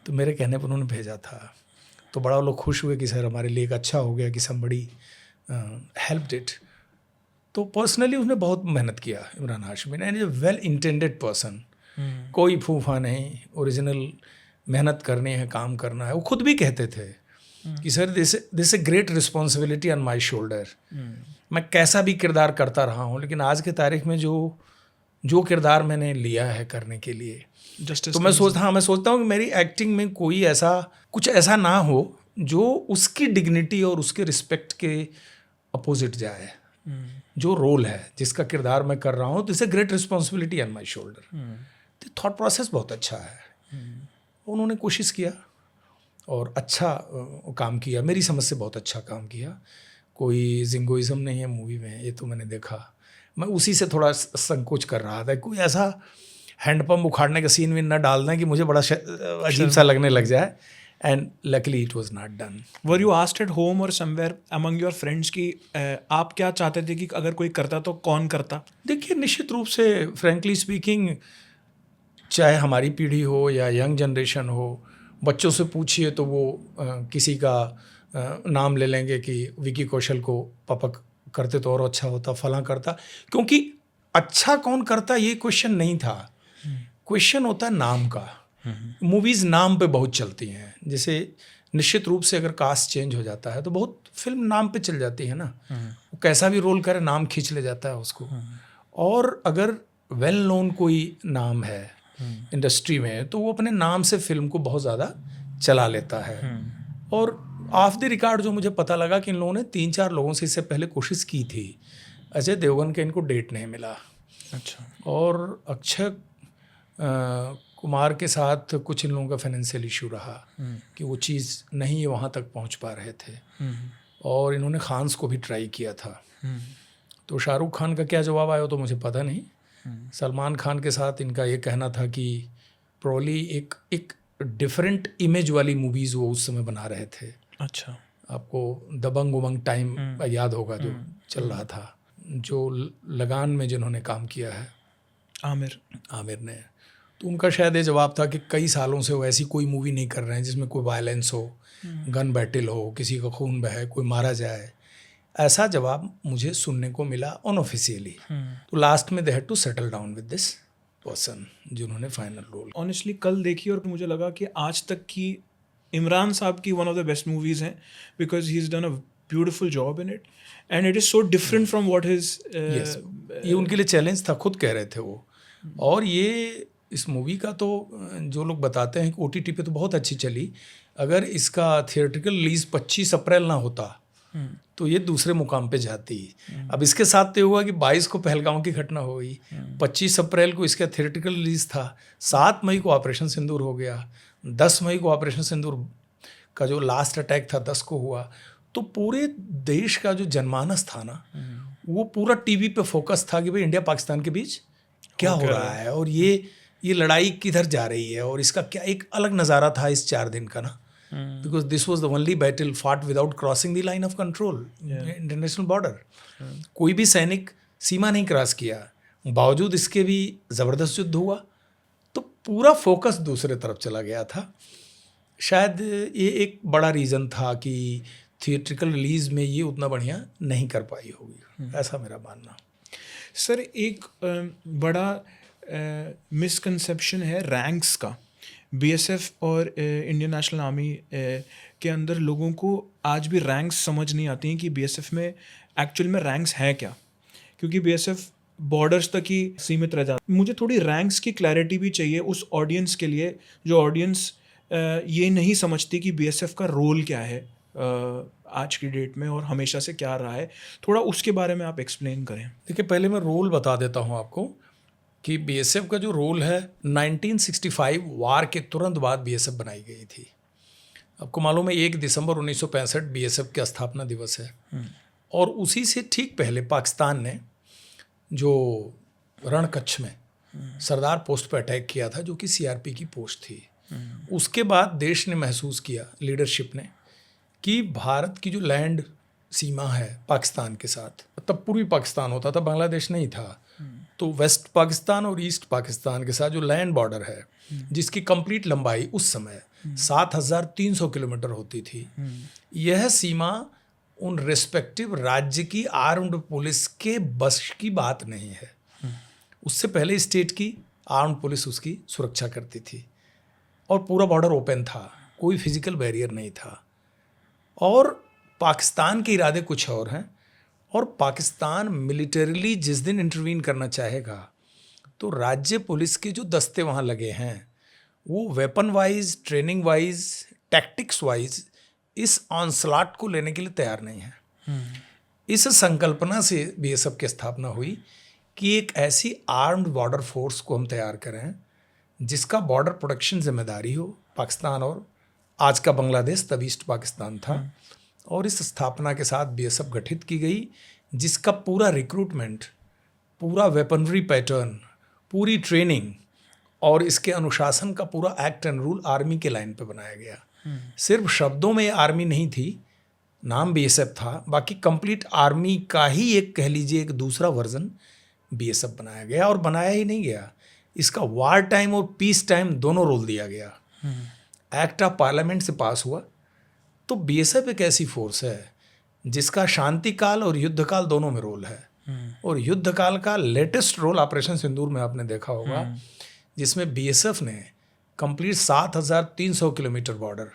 तो मेरे कहने पर उन्होंने भेजा था, तो बड़ा लोग खुश हुए कि सर हमारे लिए एक अच्छा हो गया कि समबडी हेल्प्ड इट। तो पर्सनली उसने बहुत मेहनत किया इमरान हाशमी ने, and A well intended person, कोई फूफा नहीं, ओरिजिनल मेहनत करनी है, काम करना है। वो खुद भी कहते थे कि sir this a great responsibility on my shoulder, मैं कैसा भी किरदार करता रहा हूँ, लेकिन आज के तारीख में जो किरदार मैंने लिया है करने के लिए, जस्टिस तो मैं सोचता हूँ कि मेरी एक्टिंग में कोई कुछ ऐसा ना हो जो उसकी डिग्निटी और उसके रिस्पेक्ट के अपोजिट जाए। जो रोल है, जिसका किरदार मैं कर रहा हूँ, तो it's a great responsibility on my shoulder. तो थॉट प्रोसेस बहुत अच्छा है। उन्होंने कोशिश किया और अच्छा काम किया, मेरी समझ से बहुत अच्छा काम किया। कोई जिंगोइज्म नहीं है मूवी में, ये तो मैंने देखा। मैं उसी से थोड़ा संकोच कर रहा था, कोई ऐसा हैंडपम्प उखाड़ने का सीन भी न डाल दें कि मुझे बड़ा अजीब सा लगने लग जाए। And luckily it was not done. Were you asked at home और समवेयर अमंग योर फ्रेंड्स कि आप क्या चाहते थे कि अगर कोई करता तो कौन करता? देखिए, निश्चित रूप से फ्रेंकली स्पीकिंग, चाहे हमारी पीढ़ी हो या यंग जनरेशन हो, बच्चों से पूछिए तो वो किसी का नाम ले लेंगे कि विकी कौशल को पापा करते तो और अच्छा होता, फलां करता। क्योंकि अच्छा कौन करता ये क्वेश्चन नहीं था, क्वेश्चन होता है नाम का। मूवीज़ नाम पे बहुत चलती हैं। जैसे निश्चित रूप से अगर कास्ट चेंज हो जाता है तो बहुत फिल्म नाम पे चल जाती है ना। वो कैसा भी रोल करे, नाम खींच ले जाता है उसको। और अगर वेल नोन कोई नाम है इंडस्ट्री में, तो वो अपने नाम से फिल्म को बहुत ज़्यादा चला लेता है। और ऑफ द रिकॉर्ड जो मुझे पता लगा कि इन लोगों ने 3-4 लोगों से इससे पहले कोशिश की थी। अजय देवगन के इनको डेट नहीं मिला। अच्छा। और अक्षय कुमार के साथ कुछ इन लोगों का फाइनेंशियल इशू रहा कि वो चीज़ नहीं वहाँ तक पहुँच पा रहे थे। और इन्होंने खान्स को भी ट्राई किया था। तो शाहरुख खान का क्या जवाब आया तो मुझे पता नहीं। सलमान खान के साथ इनका ये कहना था कि प्रोली एक डिफरेंट इमेज वाली मूवीज़ वो उस समय बना रहे थे। अच्छा। आपको दबंग उमंग टाइम याद होगा जो चल रहा था, जो लगान में जिन्होंने काम किया है, आमिर ने। तो उनका शायद ये जवाब था कि कई सालों से वो ऐसी कोई मूवी नहीं कर रहे हैं जिसमें कोई वायलेंस हो, गन बैटल हो, किसी का खून बहे, कोई मारा जाए। ऐसा जवाब मुझे सुनने को मिला अनऑफिशियली। तो लास्ट में they had to settle down with this person जिन्होंने फाइनल रोल। ऑनेस्टली कल देखी और मुझे लगा कि आज तक की इमरान साहब की one of the best movies हैं, because he is done a beautiful job in it and it is so different from what his. ये उनके लिए चैलेंज था, खुद कह रहे थे वो। और ये इस मूवी का तो जो लोग बताते हैं कि OTT पे तो बहुत अच्छी चली। अगर इसका थिएट्रिकल रिलीज 25 अप्रैल ना होता तो ये दूसरे मुकाम पे जाती। अब इसके साथ तो हुआ कि 22 को पहलगांव की घटना हो गई, 25 अप्रैल को इसका थिएट्रिकल रिलीज था, 7 मई को ऑपरेशन सिंदूर हो गया, 10 मई को ऑपरेशन सिंदूर का जो लास्ट अटैक था 10 को हुआ। तो पूरे देश का जो जनमानस था ना, वो पूरा टीवी पे फोकस था कि भाई इंडिया पाकिस्तान के बीच क्या हो रहा है और ये लड़ाई किधर जा रही है। और इसका क्या एक अलग नज़ारा था इस 4 दिन का ना, because this was the only battle fought without crossing the line of control, international border. कोई भी सैनिक सीमा नहीं क्रॉस किया, बावजूद इसके भी ज़बरदस्त युद्ध हुआ। तो पूरा फोकस दूसरे तरफ चला गया था। शायद ये एक बड़ा रीज़न था कि थिएट्रिकल रिलीज़ में ये उतना बढ़िया नहीं कर पाई होगी, ऐसा मेरा मानना। सर, एक बड़ा मिसकंसेप्शन है रैंक्स का। BSF और इंडियन नेशनल आर्मी के अंदर लोगों को आज भी रैंक्स समझ नहीं आती हैं कि BSF में एक्चुअल में रैंक्स है क्या, क्योंकि BSF बॉर्डर्स तक ही सीमित रह जाता। मुझे थोड़ी रैंक्स की क्लैरिटी भी चाहिए उस ऑडियंस के लिए जो ऑडियंस ये नहीं समझती कि BSF का रोल क्या है आज की डेट में और हमेशा से क्या रहा है। थोड़ा उसके बारे में आप एक्सप्लेन करें। देखिए, पहले मैं रोल बता देता हूँ आपको कि BSF का जो रोल है 1965 वार के तुरंत बाद BSF बनाई गई थी। आपको मालूम है 1 दिसंबर 1965 BSF का स्थापना दिवस है। और उसी से ठीक पहले पाकिस्तान ने जो रणकच्छ में सरदार पोस्ट पर अटैक किया था, जो कि CRP की पोस्ट थी। उसके बाद देश ने महसूस किया, लीडरशिप ने, कि भारत की जो लैंड सीमा है पाकिस्तान के साथ, तब पूर्वी पाकिस्तान होता था, बांग्लादेश नहीं था। तो वेस्ट पाकिस्तान और ईस्ट पाकिस्तान के साथ जो लैंड बॉर्डर है, जिसकी कंप्लीट लंबाई उस समय 7,300 किलोमीटर होती थी, यह सीमा उन रेस्पेक्टिव राज्य की आर्म्ड पुलिस के बस की बात नहीं है। उससे पहले स्टेट की आर्म्ड पुलिस उसकी सुरक्षा करती थी और पूरा बॉर्डर ओपन था, कोई फिजिकल बैरियर नहीं था। और पाकिस्तान के इरादे कुछ और हैं और पाकिस्तान मिलिटरीली जिस दिन इंटरवीन करना चाहेगा तो राज्य पुलिस के जो दस्ते वहाँ लगे हैं वो weapon wise, training wise, tactics wise इस ऑनस्लॉट को लेने के लिए तैयार नहीं है। इस संकल्पना से बीएसएफ की स्थापना हुई कि एक ऐसी आर्म्ड बॉर्डर फोर्स को हम तैयार करें जिसका बॉर्डर प्रोटेक्शन जिम्मेदारी हो। पाकिस्तान और आज का बांग्लादेश तब ईस्ट पाकिस्तान था और इस स्थापना के साथ बीएसएफ गठित की गई जिसका पूरा रिक्रूटमेंट, पूरा वेपनरी पैटर्न, पूरी ट्रेनिंग और इसके अनुशासन का पूरा एक्ट एंड रूल आर्मी के लाइन पे बनाया गया। सिर्फ शब्दों में आर्मी नहीं थी, नाम बीएसएफ था, बाकी कंप्लीट आर्मी का ही एक कह लीजिए एक दूसरा वर्जन बीएसएफ बनाया गया। और बनाया ही नहीं गया, इसका वार टाइम और पीस टाइम दोनों रोल दिया गया। एक्ट ऑफ पार्लियामेंट से पास हुआ। तो बीएसएफ एक ऐसी फोर्स है जिसका शांति काल और युद्ध काल दोनों में रोल है। और युद्ध काल का लेटेस्ट रोल ऑपरेशन सिंदूर में आपने देखा होगा, जिसमें बीएसएफ ने कंप्लीट 7,300 किलोमीटर बॉर्डर,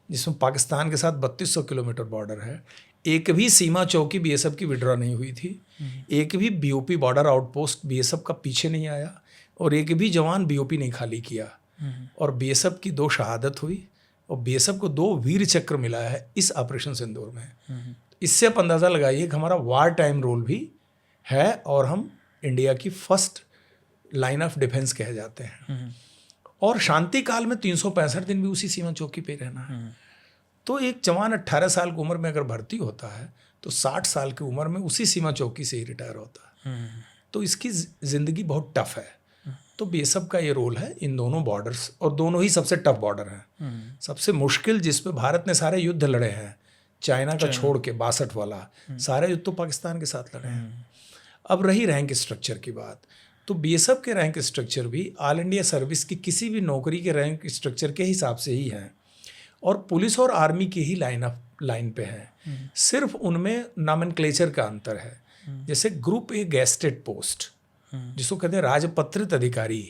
जिसमें पाकिस्तान के साथ 3,200 किलोमीटर बॉर्डर है, एक भी सीमा चौकी बीएसएफ की विड्रॉ नहीं हुई थी, एक भी बीओपी बॉर्डर आउटपोस्ट बीएसएफ का पीछे नहीं आया और एक भी जवान बीओपी नहीं खाली किया। और बीएसएफ की 2 शहादत हुई और बीएसएफ को 2 वीर चक्र मिला है इस ऑपरेशन सिंदूर में। इससे आप अंदाज़ा लगाइए कि हमारा वार टाइम रोल भी है और हम इंडिया की फर्स्ट लाइन ऑफ डिफेंस कहे जाते हैं। और शांति काल में 365 दिन भी उसी सीमा चौकी पे रहना है। तो एक जवान 18 साल की उम्र में अगर भर्ती होता है तो 60 साल की उम्र में उसी सीमा चौकी से ही रिटायर होता है। तो इसकी ज़िंदगी बहुत टफ है। तो बीएसएफ का ये रोल है इन दोनों बॉर्डर्स, और दोनों ही सबसे टफ बॉर्डर हैं। सबसे मुश्किल जिस पे भारत ने सारे युद्ध लड़े हैं, चाइना का छोड़ के 62 वाला, सारे युद्ध तो पाकिस्तान के साथ लड़े हैं। अब रही रैंक स्ट्रक्चर की बात, तो बीएसएफ के रैंक स्ट्रक्चर भी ऑल इंडिया सर्विस की किसी भी नौकरी के रैंक स्ट्रक्चर के हिसाब से ही हैं और पुलिस और आर्मी की ही लाइन पे हैं। सिर्फ उनमें नॉमेनक्लेचर का अंतर है। जैसे ग्रुप ए गैस्टेड पोस्ट, जिसको कहते हैं राजपत्रित अधिकारी,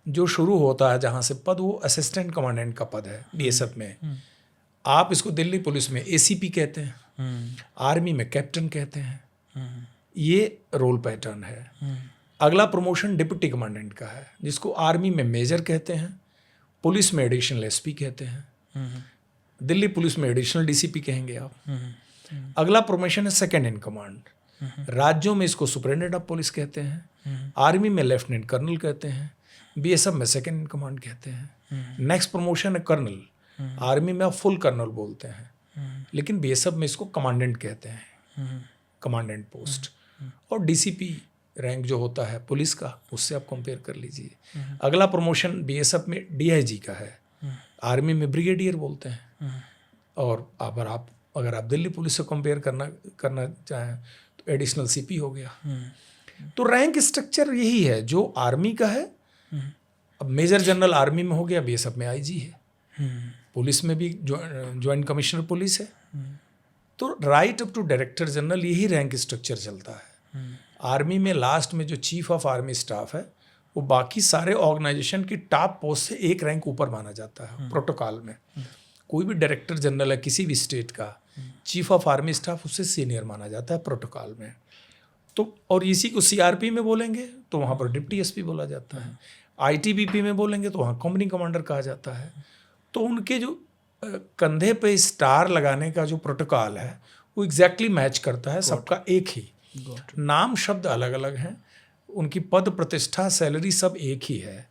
जो शुरू होता है जहाँ से पद, वो असिस्टेंट कमांडेंट का पद है बीएसएफ में। आप इसको दिल्ली पुलिस में एसीपी कहते हैं, आर्मी में कैप्टन कहते हैं। ये रोल पैटर्न है। अगला प्रमोशन डिप्टी कमांडेंट का है, जिसको आर्मी में मेजर कहते हैं, पुलिस में एडिशनल एसपी कहते हैं, दिल्ली पुलिस में एडिशनल डीसीपी कहेंगे आप। अगला प्रमोशन है सेकंड इन कमांड, राज्यों में इसको सुपरिटेंडेंट ऑफ पुलिस कहते हैं, आर्मी में लेफ्टिनेंट कर्नल कहते हैं, बीएसएफ में सेकंड इन कमांड कहते हैं। नेक्स्ट प्रमोशन है कर्नल, आर्मी में आप फुल कर्नल बोलते हैं, लेकिन बीएसएफ में इसको कमांडेंट कहते हैं, कमांडेंट पोस्ट। और डीसीपी रैंक जो होता है पुलिस का, उससे आप कंपेयर कर लीजिए। अगला प्रमोशन बीएसएफ में डीआईजी का है, आर्मी में ब्रिगेडियर बोलते हैं। और अगर आप दिल्ली पुलिस से कंपेयर करना चाहें तो एडिशनल सीपी हो गया। तो रैंक स्ट्रक्चर यही है जो आर्मी का है। अब मेजर जनरल आर्मी में हो गया, बीएसएफ में आईजी है, पुलिस में भी ज्वाइंट कमिश्नर पुलिस है। तो right up to director general यही रैंक स्ट्रक्चर चलता है। आर्मी में लास्ट में जो चीफ ऑफ आर्मी स्टाफ है वो बाकी सारे ऑर्गेनाइजेशन की टॉप पोस्ट से एक रैंक ऊपर माना जाता है प्रोटोकॉल में। कोई भी डायरेक्टर जनरल है किसी भी स्टेट का, चीफ ऑफ आर्मी स्टाफ उससे सीनियर माना जाता है प्रोटोकॉल में। तो और इसी को सीआरपी में बोलेंगे तो वहाँ पर डिप्टी एसपी बोला जाता है, आईटीबीपी में बोलेंगे तो वहाँ कंपनी कमांडर कहा जाता है। तो उनके जो कंधे पे स्टार लगाने का जो प्रोटोकॉल है वो एग्जैक्टली मैच करता है, सबका एक ही। नाम शब्द अलग अलग हैं, उनकी पद प्रतिष्ठा सैलरी सब एक ही है,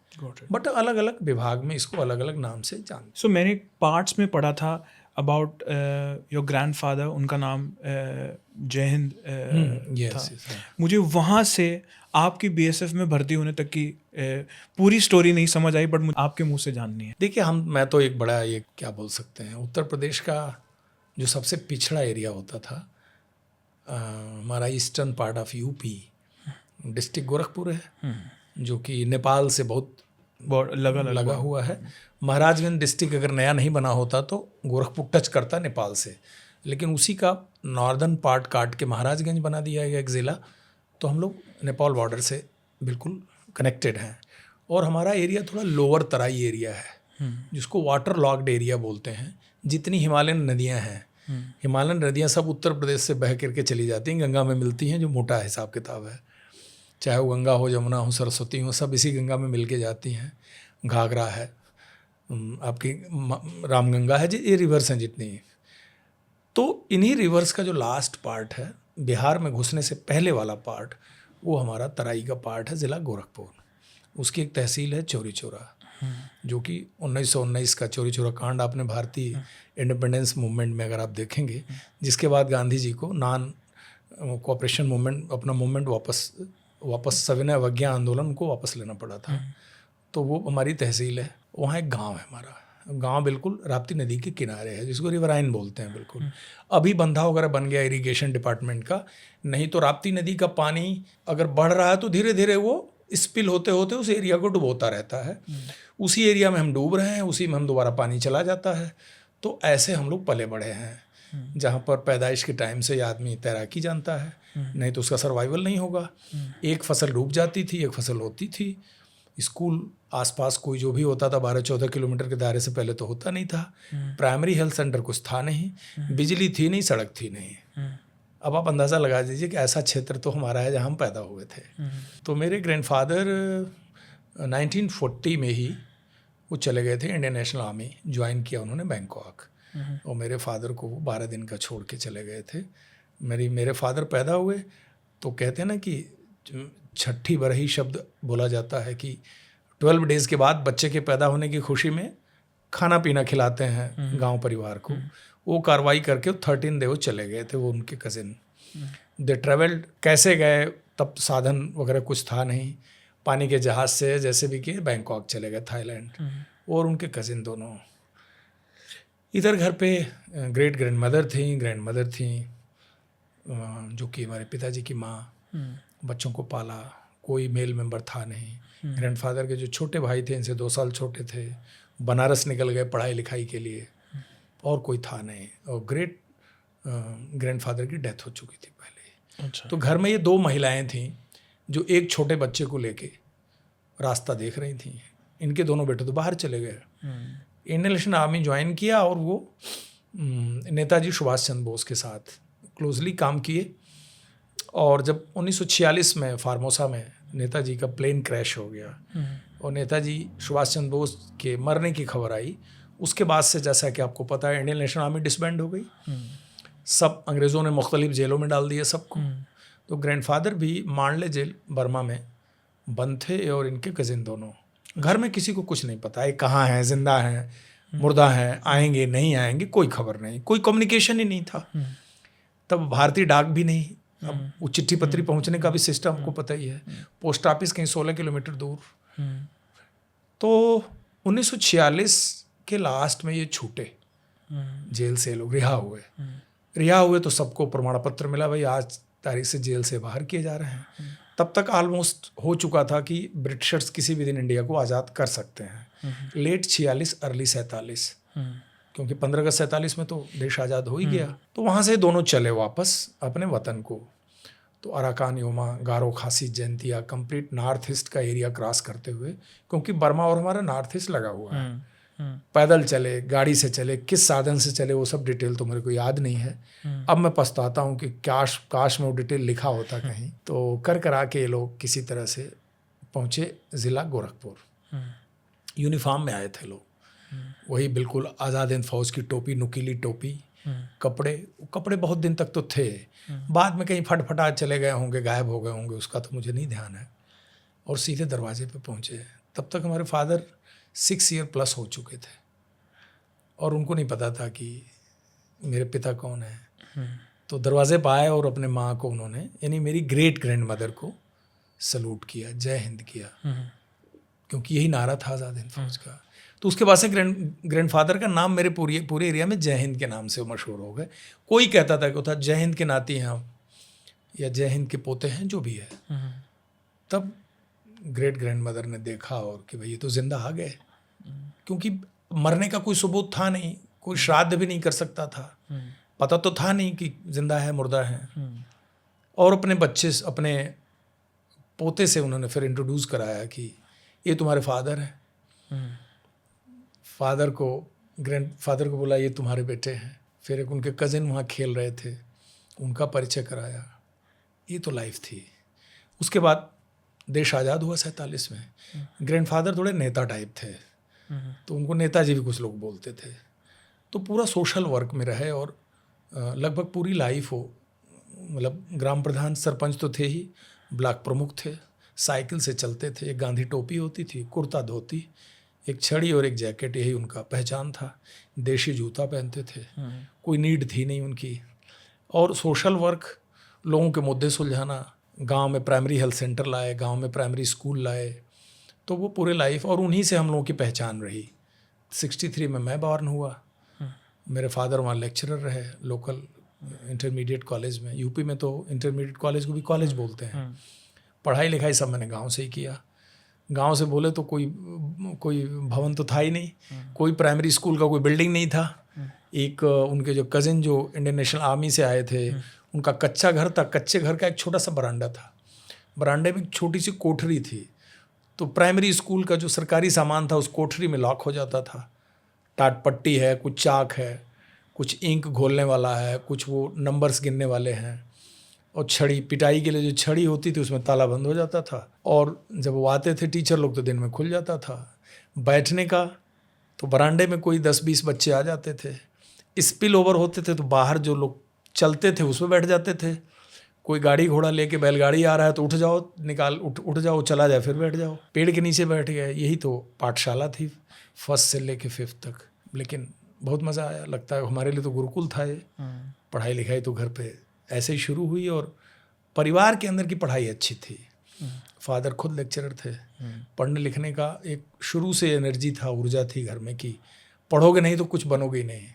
बट अलग अलग विभाग में इसको अलग अलग नाम से जानते। सो मैंने पार्ट्स में पढ़ा था अबाउट योर ग्रैंडफादर, उनका नाम जय हिंद था। मुझे वहाँ से आपकी बीएसएफ में भर्ती होने तक की पूरी स्टोरी नहीं समझ आई, बट मुझे आपके मुंह से जाननी है। देखिए मैं तो एक बड़ा ये क्या बोल सकते हैं, उत्तर प्रदेश का जो सबसे पिछड़ा एरिया होता था, हमारा eastern part of UP, district Gorakhpur है जो कि नेपाल से बहुत लगा हुआ है। महाराजगंज डिस्ट्रिक्ट अगर नया नहीं बना होता तो गोरखपुर टच करता नेपाल से, लेकिन उसी का नॉर्दर्न पार्ट काट के महाराजगंज बना दिया गया एक ज़िला। तो हम लोग नेपाल बॉर्डर से बिल्कुल कनेक्टेड हैं। और हमारा एरिया थोड़ा लोअर तराई एरिया है, जिसको वाटर लॉक्ड एरिया बोलते हैं। जितनी हिमालयन नदियाँ हैं हिमालयन नदियाँ सब उत्तर प्रदेश से बह करके चली जाती हैं, गंगा में मिलती हैं, जो मोटा हिसाब किताब है। चाहे वो गंगा हो, यमुना हो, सरस्वती हो, सब इसी गंगा में मिल के जाती हैं। घाघरा है, आपकी रामगंगा है, ये रिवर्स हैं जितनी। तो इन्हीं रिवर्स का जो लास्ट पार्ट है, बिहार में घुसने से पहले वाला पार्ट, वो हमारा तराई का पार्ट है, ज़िला गोरखपुर। उसकी एक तहसील है चौरी चौरा, जो कि 1919 का चौरी चौरा कांड आपने भारतीय इंडिपेंडेंस मूवमेंट में अगर आप देखेंगे, जिसके बाद गांधी जी को नॉन कोऑपरेशन मूवमेंट, अपना मूवमेंट वापस सविनय अवज्ञा आंदोलन को वापस लेना पड़ा था। तो वो हमारी तहसील है। वहाँ एक गांव है हमारा, गांव बिल्कुल राप्ती नदी के किनारे है, जिसको रिवराइन बोलते हैं बिल्कुल। अभी बंधा वगैरह बन गया इरिगेशन डिपार्टमेंट का, नहीं तो राप्ती नदी का पानी अगर बढ़ रहा है तो धीरे धीरे वो स्पिल होते होते उस एरिया को डुबोता रहता है। उसी एरिया में हम डूब रहे हैं, उसी में हम दोबारा पानी चला जाता है। तो ऐसे हम लोग पले बढ़े हैं, जहाँ पर पैदाइश के टाइम से आदमी तैराकी जानता है, नहीं तो उसका सर्वाइवल नहीं होगा। एक फसल डूब जाती थी, एक फसल होती थी। स्कूल आसपास कोई जो भी होता था 12-14 किलोमीटर के दायरे से पहले तो होता नहीं था। प्राइमरी हेल्थ सेंटर कुछ था नहीं, बिजली थी नहीं, सड़क थी नहीं। अब आप अंदाज़ा लगा दीजिए कि ऐसा क्षेत्र तो हमारा है जहाँ हम पैदा हुए थे। तो मेरे ग्रैंडफादर 1940 में ही वो चले गए थे इंडियन नेशनल आर्मी, ज्वाइन किया उन्होंने बैंकॉक। और मेरे फादर को वो 12 दिन का छोड़ के चले गए थे। मेरे फादर पैदा हुए तो कहते हैं ना कि छठी बरही शब्द बोला जाता है कि 12 डेज़ के बाद बच्चे के पैदा होने की खुशी में खाना पीना खिलाते हैं गांव परिवार को। वो कार्रवाई करके 13 डे वो चले गए थे, वो उनके कज़िन। दे ट्रेवल्ड, कैसे गए, तब साधन वगैरह कुछ था नहीं, पानी के जहाज़ से जैसे भी किए बैंकॉक चले गए, थाईलैंड। और उनके कज़िन दोनों इधर घर पे ग्रेट ग्रैंड मदर थी, जो कि हमारे पिताजी की माँ। बच्चों को पाला, कोई मेल मेंबर था नहीं। ग्रैंडफादर के जो छोटे भाई थे, इनसे 2 साल छोटे थे, बनारस निकल गए पढ़ाई लिखाई के लिए, और कोई था नहीं। और ग्रेट ग्रैंडफादर की डेथ हो चुकी थी पहले। अच्छा। तो घर में ये 2 महिलाएं थीं जो एक छोटे बच्चे को लेके रास्ता देख रही थीं। इनके दोनों बेटे तो बाहर चले गए, इंडियन नेशनल आर्मी ज्वाइन किया, और वो नेताजी सुभाष चंद्र बोस के साथ क्लोजली काम किए। और जब 1946 में फार्मोसा में नेताजी का प्लेन क्रैश हो गया और नेताजी सुभाष चंद्र बोस के मरने की खबर आई, उसके बाद से जैसा कि आपको पता है इंडियन नेशनल आर्मी डिसबैंड हो गई। सब अंग्रेज़ों ने मुख्तलिफ जेलों में डाल दिए सबको। तो ग्रैंडफादर भी मांडले जेल बर्मा में बंद थे, और इनके कज़िन दोनों। घर में किसी को कुछ नहीं पता है कहाँ हैं, जिंदा हैं, मुर्दा हैं, आएंगे नहीं आएंगे, कोई खबर नहीं, कोई कम्युनिकेशन ही नहीं था। तब भारतीय डाक भी नहीं, अब वो चिट्ठी पत्री पहुंचने का भी सिस्टम आपको पता ही है। पोस्ट ऑफिस कहीं 16 किलोमीटर दूर। तो 1946 के लास्ट में ये छूटे जेल से, लोग रिहा हुए तो सबको प्रमाण पत्र मिला, भाई आज तारीख से जेल से बाहर किए जा रहे हैं। तब तक ऑलमोस्ट हो चुका था कि ब्रिटिशर्स किसी भी दिन इंडिया को आज़ाद कर सकते हैं। लेट 46 अर्ली 47, क्योंकि 15 अगस्त 47 में तो देश आज़ाद हो ही गया। तो वहाँ से दोनों चले वापस अपने वतन को। तो अराकान योमा, गारो, खासी, जयंतिया, कंप्लीट नॉर्थ ईस्ट का एरिया क्रॉस करते हुए, क्योंकि बर्मा और हमारा नॉर्थ ईस्ट लगा हुआ है। पैदल चले, गाड़ी से चले, किस साधन से चले, वो सब डिटेल तो मेरे को याद नहीं है। अब मैं पछताता हूँ कि काश में वो डिटेल लिखा होता कहीं। तो करा के ये लोग किसी तरह से पहुँचे ज़िला गोरखपुर। यूनिफॉर्म में आए थे लोग, वही बिल्कुल आज़ाद हिंद फौज की टोपी, नुकीली टोपी, कपड़े बहुत दिन तक तो थे। बाद में कहीं फटफटा चले गए होंगे, गायब हो गए होंगे, उसका तो मुझे नहीं ध्यान है। और सीधे दरवाजे पे पहुँचे। तब तक हमारे फादर 6 ईयर प्लस हो चुके थे, और उनको नहीं पता था कि मेरे पिता कौन है। तो दरवाजे पर आए और अपने माँ को उन्होंने, यानी मेरी ग्रेट ग्रैंड मदर को सलूट किया, जय हिंद किया, क्योंकि यही नारा था आज़ाद हिंद फौज का। तो उसके बाद से ग्रैंडफादर का नाम मेरे पूरे एरिया में जय हिंद के नाम से मशहूर हो गए। कोई कहता था कि वो था जय हिंद के नाती हैं हम, या जय हिंद के पोते हैं, जो भी है। तब ग्रेट ग्रैंड मदर ने देखा और कि भाई ये तो जिंदा आ गए, क्योंकि मरने का कोई सबूत था नहीं, कोई श्राद्ध भी नहीं कर सकता था, पता तो था नहीं कि जिंदा है मुर्दा है। और अपने बच्चे, अपने पोते से उन्होंने फिर इंट्रोड्यूस कराया कि ये तुम्हारे फादर हैं। ग्रैंडफादर को बोला ये तुम्हारे बेटे हैं। फिर एक उनके कज़िन वहाँ खेल रहे थे, उनका परिचय कराया। ये तो लाइफ थी। उसके बाद देश आज़ाद हुआ 47 में। ग्रैंडफादर थोड़े नेता टाइप थे, तो उनको नेताजी भी कुछ लोग बोलते थे। तो पूरा सोशल वर्क में रहे और लगभग पूरी लाइफ हो, मतलब ग्राम प्रधान सरपंच तो थे ही, ब्लॉक प्रमुख थे, साइकिल से चलते थे, एक गांधी टोपी होती थी, कुर्ता धोती, एक छड़ी और एक जैकेट, यही उनका पहचान था। देशी जूता पहनते थे, कोई नीड थी नहीं उनकी। और सोशल वर्क, लोगों के मुद्दे सुलझाना, गांव में प्राइमरी हेल्थ सेंटर लाए, गांव में प्राइमरी स्कूल लाए, तो वो पूरे लाइफ, और उन्हीं से हम लोगों की पहचान रही। 63 में मैं बॉर्न हुआ। मेरे फादर वहाँ लेक्चरर रहे लोकल इंटरमीडिएट कॉलेज में। यूपी में तो इंटरमीडिएट कॉलेज को भी कॉलेज बोलते हैं। पढ़ाई लिखाई सब मैंने गांव से ही किया। गांव से बोले तो कोई भवन तो था ही नहीं, कोई प्राइमरी स्कूल का कोई बिल्डिंग नहीं था। एक उनके जो कज़िन जो इंडियन नेशनल आर्मी से आए थे, उनका कच्चा घर था, कच्चे घर का एक छोटा सा बरांडा था, बरांडे में एक छोटी सी कोठरी थी। तो प्राइमरी स्कूल का जो सरकारी सामान था उस कोठरी में लॉक हो जाता था। टाट पट्टी है, कुछ चाक है, कुछ इंक घोलने वाला है, कुछ वो नंबर्स गिनने वाले हैं, और छड़ी, पिटाई के लिए जो छड़ी होती थी उसमें ताला बंद हो जाता था। और जब वो आते थे टीचर लोग तो दिन में खुल जाता था। बैठने का तो बरांडे में कोई 10-20 बच्चे आ जाते थे। स्पिल ओवर होते थे तो बाहर जो लोग चलते थे उसमें बैठ जाते थे। कोई गाड़ी घोड़ा लेके, बैलगाड़ी आ रहा है तो उठ जाओ, उठ जाओ, चला जाए, फिर बैठ जाओ, पेड़ के नीचे बैठ गए। यही तो पाठशाला थी, 1st से लेके 5th तक। लेकिन बहुत मज़ा आया, लगता है हमारे लिए तो गुरुकुल था ये। पढ़ाई लिखाई तो घर पे ऐसे ही शुरू हुई, और परिवार के अंदर की पढ़ाई अच्छी थी। फादर खुद लेक्चरर थे। पढ़ने लिखने का एक शुरू से एनर्जी था, ऊर्जा थी घर में कि पढ़ोगे नहीं तो कुछ बनोगे ही नहीं,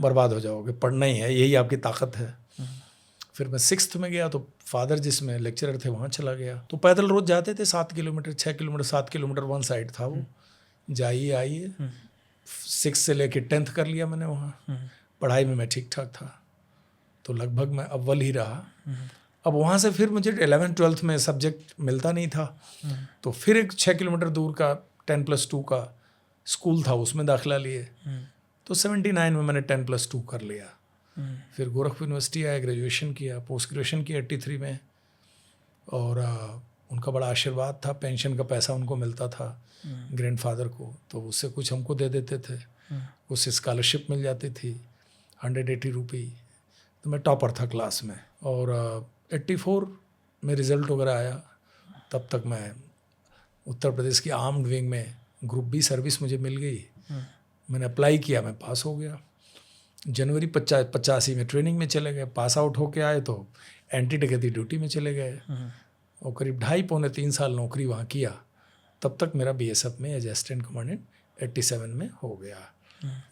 बर्बाद हो जाओगे, पढ़ना ही है, यही आपकी ताकत है। फिर मैं 6th में गया तो फादर जिसमें लेक्चरर थे वहाँ चला गया। तो पैदल रोज़ जाते थे 7 kilometre, 6 kilometre, 7 kilometre one side था वो, जाइए आइए। 6 से लेके 10th कर लिया मैंने वहाँ। पढ़ाई में मैं ठीक ठाक था, तो लगभग मैं अव्वल ही रहा। अब वहाँ से फिर मुझे 11th-12th में सब्जेक्ट मिलता नहीं था, तो फिर एक 6 किलोमीटर दूर का 10+2 का स्कूल था, उसमें दाखिला लिए। तो 79 में मैंने 10+2 कर लिया। फिर गोरखपुर यूनिवर्सिटी आया, ग्रेजुएशन किया, पोस्ट ग्रेजुएशन किया 83 में। और उनका बड़ा आशीर्वाद था, पेंशन का पैसा उनको मिलता था ग्रैंडफादर को, तो उससे कुछ हमको दे देते थे। उससे स्कॉलरशिप मिल जाती थी 180 रुपये। तो मैं टॉपर था क्लास में। और 84 में रिज़ल्ट वगैरह आया, तब तक मैं उत्तर प्रदेश की आर्म्ड विंग में ग्रुप बी सर्विस मुझे मिल गई। मैंने अप्लाई किया, मैं पास हो गया। जनवरी 85 में ट्रेनिंग में चले गए, पास आउट होके आए तो एंटी डकैती ड्यूटी में चले गए, और करीब 2.5-3 साल नौकरी वहाँ किया। तब तक मेरा BSF में एज असिस्टेंट कमांडेंट 87 में हो गया।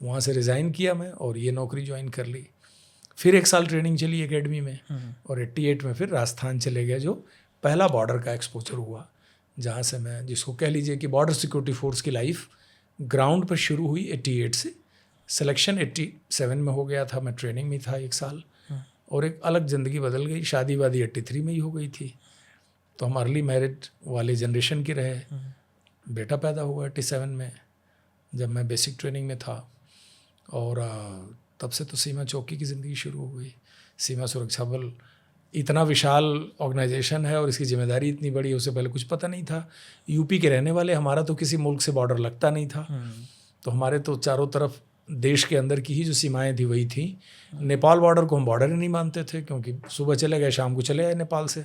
वहाँ से रिज़ाइन किया मैं और ये नौकरी ज्वाइन कर ली। फिर 1 साल ट्रेनिंग चली एकेडमी में, और 88 में फिर राजस्थान चले गए, जो पहला बॉर्डर का एक्सपोजर हुआ, जहाँ से मैं, जिसको कह लीजिए कि बॉर्डर सिक्योरिटी फोर्स की लाइफ ग्राउंड पर शुरू हुई 88 से। सिलेक्शन 87 में हो गया था, मैं ट्रेनिंग में था 1 साल, और एक अलग ज़िंदगी बदल गई। शादी वादी 83 में ही हो गई थी, तो हम अर्ली मैरिड वाले जनरेशन के रहे। बेटा पैदा हुआ 87 में, जब मैं बेसिक ट्रेनिंग में था। और तब से तो सीमा चौकी की ज़िंदगी शुरू हो गई। सीमा सुरक्षा बल इतना विशाल ऑर्गेनाइजेशन है और इसकी जिम्मेदारी इतनी बड़ी है, उससे पहले कुछ पता नहीं था। यूपी के रहने वाले, हमारा तो किसी मुल्क से बॉर्डर लगता नहीं था, तो हमारे तो चारों तरफ देश के अंदर की ही जो सीमाएं थी वही थी। नेपाल बॉर्डर को हम बॉर्डर ही नहीं मानते थे, क्योंकि सुबह चले गए शाम को चले आए नेपाल से।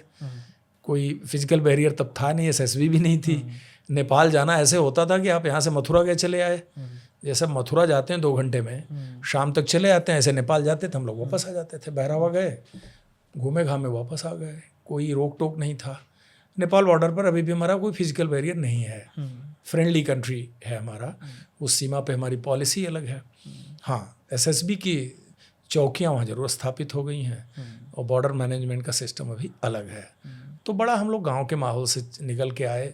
कोई फिजिकल बैरियर तब था नहीं, SSB भी नहीं थी। नेपाल जाना ऐसे होता था कि आप यहाँ से मथुरा गए चले आए, जैसे मथुरा जाते हैं 2 घंटे में, शाम तक चले आते हैं, ऐसे नेपाल जाते थे हम लोग, वापस आ जाते थे। बहरावा गए, घूमे घामे वापस आ गए, कोई रोक टोक नहीं था। नेपाल बॉर्डर पर अभी भी हमारा कोई फिजिकल बैरियर नहीं है, फ्रेंडली कंट्री है हमारा। उस सीमा पे हमारी पॉलिसी अलग है। हाँ, SSB की चौकियाँ वहाँ जरूर स्थापित हो गई हैं, और बॉर्डर मैनेजमेंट का सिस्टम अभी अलग है। तो बड़ा हम लोग गांव के माहौल से निकल के आए।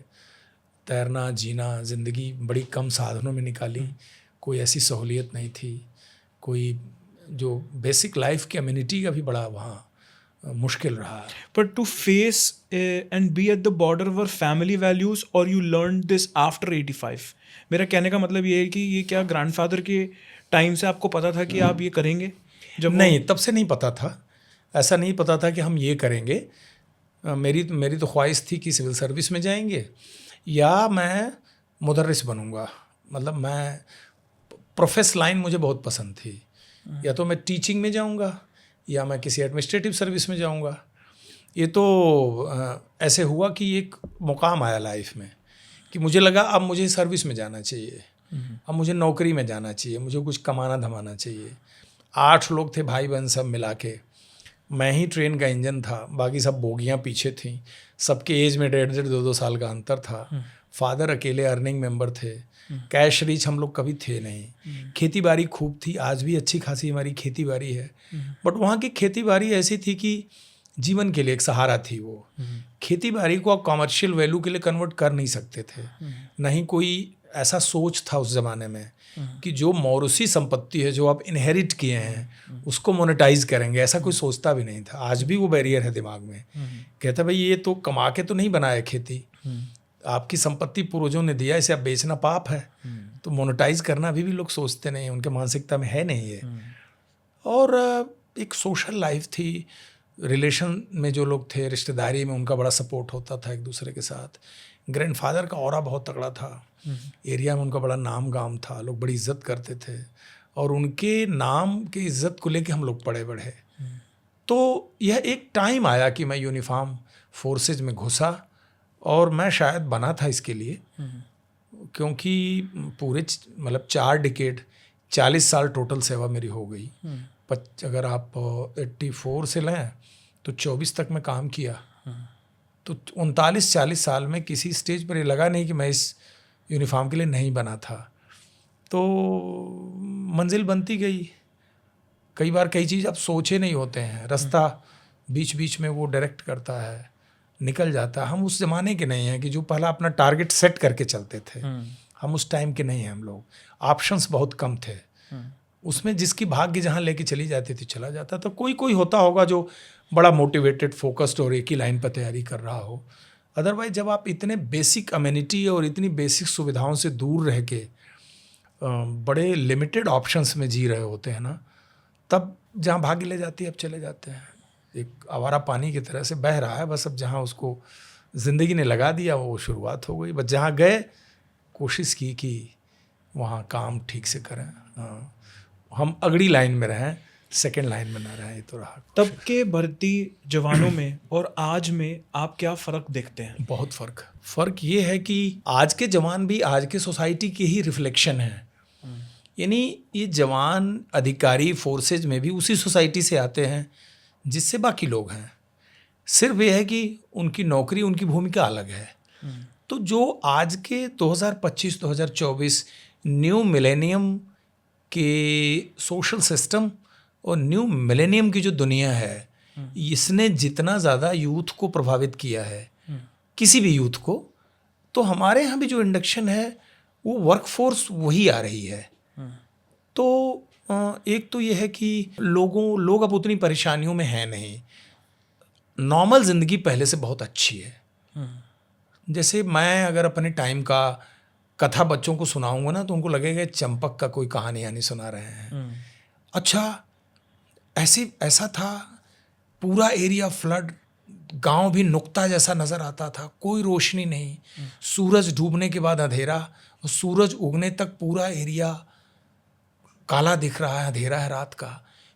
तैरना, जीना, ज़िंदगी बड़ी कम साधनों में निकाली। कोई ऐसी सहूलियत नहीं थी, कोई जो बेसिक लाइफ की अम्यूनिटी का भी बड़ा वहाँ मुश्किल रहा। But to face and be at the border were family values, or you learned this after 85? मेरा कहने का मतलब ये है कि ये क्या ग्रैंडफादर के टाइम से आपको पता था कि आप ये करेंगे, जब नहीं, तब से नहीं पता था, ऐसा नहीं पता था कि हम ये करेंगे। मेरी तो ख्वाहिश थी कि सिविल सर्विस में जाएंगे या मैं मुदर्रिस बनूंगा। मतलब मैं प्रोफेस लाइन मुझे बहुत पसंद थी, या तो मैं टीचिंग में जाऊंगा या मैं किसी एडमिनिस्ट्रेटिव सर्विस में जाऊंगा। ये तो ऐसे हुआ कि एक मुकाम आया लाइफ में कि मुझे लगा अब मुझे सर्विस में जाना चाहिए, अब मुझे नौकरी में जाना चाहिए, मुझे कुछ कमाना धमाना चाहिए। 8 लोग थे भाई बहन सब मिला के, मैं ही ट्रेन का इंजन था, बाकी सब बोगियाँ पीछे थीं, सबके एज में 1.5 2 साल का अंतर था। फादर अकेले अर्निंग मेंबर थे, कैश रीच हम लोग कभी थे नहीं। खेती बाड़ी खूब थी, आज भी अच्छी खासी हमारी खेती बाड़ी है, बट वहाँ की खेती बाड़ी ऐसी थी कि जीवन के लिए एक सहारा थी। वो खेती बाड़ी को आप कॉमर्शियल वैल्यू के लिए कन्वर्ट कर नहीं सकते थे, नहीं कोई ऐसा सोच था उस ज़माने में कि जो मौरूसी संपत्ति है, जो आप इनहेरिट किए हैं, उसको मोनेटाइज करेंगे, ऐसा कोई सोचता भी नहीं था। आज भी वो बैरियर है दिमाग में। कहता भाई ये तो कमा के तो नहीं बनाया खेती, आपकी संपत्ति पूर्वजों ने दिया, इसे आप बेचना पाप है, तो मोनेटाइज करना अभी भी लोग सोचते नहीं, उनके मानसिकता में है नहीं ये। और एक सोशल लाइफ थी, रिलेशन में जो लोग थे, रिश्तेदारी में उनका बड़ा सपोर्ट होता था एक दूसरे के साथ। ग्रैंडफादर का ऑरा बहुत तगड़ा था, एरिया में उनका बड़ा नाम गाम था, लोग बड़ी इज्जत करते थे, और उनके नाम की इज्जत को लेके हम लोग पड़े बढ़े। तो यह एक टाइम आया कि मैं यूनिफॉर्म फोर्सेज में घुसा, और मैं शायद बना था इसके लिए, क्योंकि पूरे मतलब 4 डिकेड 40 साल टोटल सेवा मेरी हो गई। अगर आप 84 से लें तो 24 तक मैं काम किया, तो 39-40 साल में किसी स्टेज पर ये लगा नहीं कि मैं इस यूनिफॉर्म के लिए नहीं बना था। तो मंजिल बनती गई। कई बार कई चीज़ आप सोचे नहीं होते हैं, रास्ता बीच बीच में वो डायरेक्ट करता है, निकल जाता है। हम उस ज़माने के नहीं हैं कि जो पहला अपना टारगेट सेट करके चलते थे, हम उस टाइम के नहीं हैं। हम लोग ऑप्शंस बहुत कम थे, उसमें जिसकी भाग्य जहाँ लेके चली जाती थी चला जाता। तो कोई होता होगा जो बड़ा मोटिवेटेड, फोकस्ड और एक ही लाइन पर तैयारी कर रहा हो। अदरवाइज जब आप इतने बेसिक अमेनिटी और इतनी बेसिक सुविधाओं से दूर रह के बड़े लिमिटेड ऑप्शंस में जी रहे होते हैं ना, तब जहाँ भाग्य ले जाती है अब चले जाते हैं। एक आवारा पानी की तरह से बह रहा है, बस अब जहाँ उसको ज़िंदगी ने लगा दिया वो शुरुआत हो गई। बस जहाँ गए कोशिश की कि वहाँ काम ठीक से करें, हम अगली लाइन में रहें, सेकेंड लाइन में ना रहें। तो रहा तब के भर्ती जवानों में और आज में आप क्या फ़र्क देखते हैं? बहुत फ़र्क ये है कि आज के जवान भी आज के सोसाइटी के ही रिफ्लेक्शन हैं। यानी ये जवान अधिकारी फोर्सेज में भी उसी सोसाइटी से आते हैं जिससे बाकी लोग हैं, सिर्फ ये है कि उनकी नौकरी, उनकी भूमिका अलग है। तो जो आज के 2025-2024 न्यू मिलेनियम के सोशल सिस्टम और न्यू मिलेनियम की जो दुनिया है, इसने जितना ज़्यादा यूथ को प्रभावित किया है, किसी भी यूथ को, तो हमारे यहाँ भी जो इंडक्शन है वो वर्कफोर्स वही आ रही है। तो एक तो ये है कि लोग अब उतनी परेशानियों में हैं नहीं, नॉर्मल ज़िंदगी पहले से बहुत अच्छी है। जैसे मैं अगर अपने टाइम का कथा बच्चों को सुनाऊंगा ना, तो उनको लगेगा चंपक का कोई कहानी यानी सुना रहे हैं। अच्छा, ऐसा था, पूरा एरिया फ्लड, गांव भी नुक्ता जैसा नज़र आता था, कोई रोशनी नहीं, सूरज डूबने के बाद अंधेरा, और सूरज उगने तक पूरा एरिया काला दिख रहा है, अंधेरा है रात का,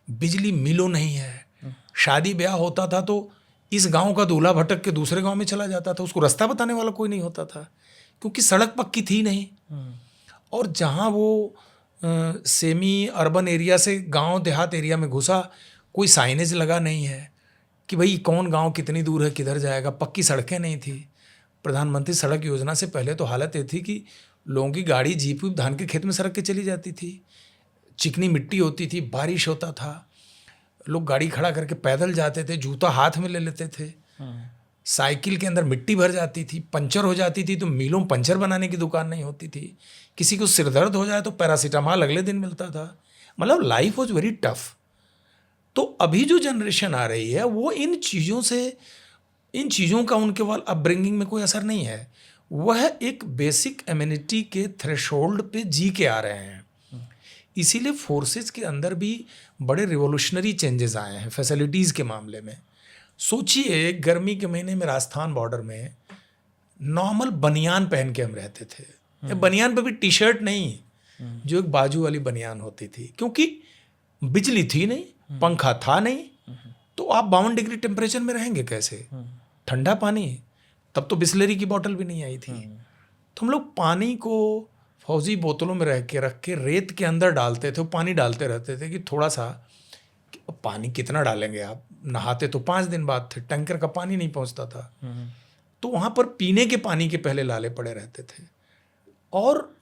बिजली मिलो नहीं है। शादी ब्याह होता था तो इस गांव का दूल्हा भटक के दूसरे गांव में चला जाता था, उसको रास्ता बताने वाला कोई नहीं होता था, क्योंकि सड़क पक्की थी नहीं। और जहाँ वो सेमी अर्बन एरिया से गांव देहात एरिया में घुसा, कोई साइनेज लगा नहीं है कि भाई कौन गांव कितनी दूर है, किधर जाएगा। पक्की सड़कें नहीं थी। प्रधानमंत्री सड़क योजना से पहले तो हालत ये थी कि लोगों की गाड़ी जीप धान के खेत में सड़क के चली जाती थी, चिकनी मिट्टी होती थी, बारिश होता था, लोग गाड़ी खड़ा करके पैदल जाते थे, जूता हाथ में ले लेते थे, साइकिल के अंदर मिट्टी भर जाती थी, पंचर हो जाती थी तो मीलों में पंचर बनाने की दुकान नहीं होती थी, किसी को सिरदर्द हो जाए तो पैरासीटामॉल अगले दिन मिलता था। मतलब लाइफ वॉज वेरी टफ। तो अभी जो जनरेशन आ रही है वो इन चीज़ों का उनके वाल अपब्रिंगिंग में कोई असर नहीं है। वह एक बेसिक एमिनिटी के थ्रेशोल्ड पे जी के आ रहे हैं इसीलिए फोर्सेस के अंदर भी बड़े रिवोल्यूशनरी चेंजेस आए हैं फैसिलिटीज़ के मामले में। सोचिए गर्मी के महीने में राजस्थान बॉर्डर में नॉर्मल बनियान पहन के हम रहते थे। ये बनियान पे भी टी शर्ट नहीं, जो एक बाजू वाली बनियान होती थी, क्योंकि बिजली थी नहीं, पंखा था नहीं, तो आप 52 डिग्री टेम्परेचर में रहेंगे कैसे? ठंडा पानी, तब तो बिस्लरी की बोतल भी नहीं आई थी। तो हम लोग पानी को फौजी बोतलों में रख के रेत के अंदर डालते थे, पानी डालते रहते थे कि थोड़ा सा, पानी कितना डालेंगे आप, नहाते तो 5 दिन बाद थे, टैंकर का पानी नहीं पहुंचता था, तो वहाँ पर पीने के पानी के पहले लाले पड़े रहते थे। और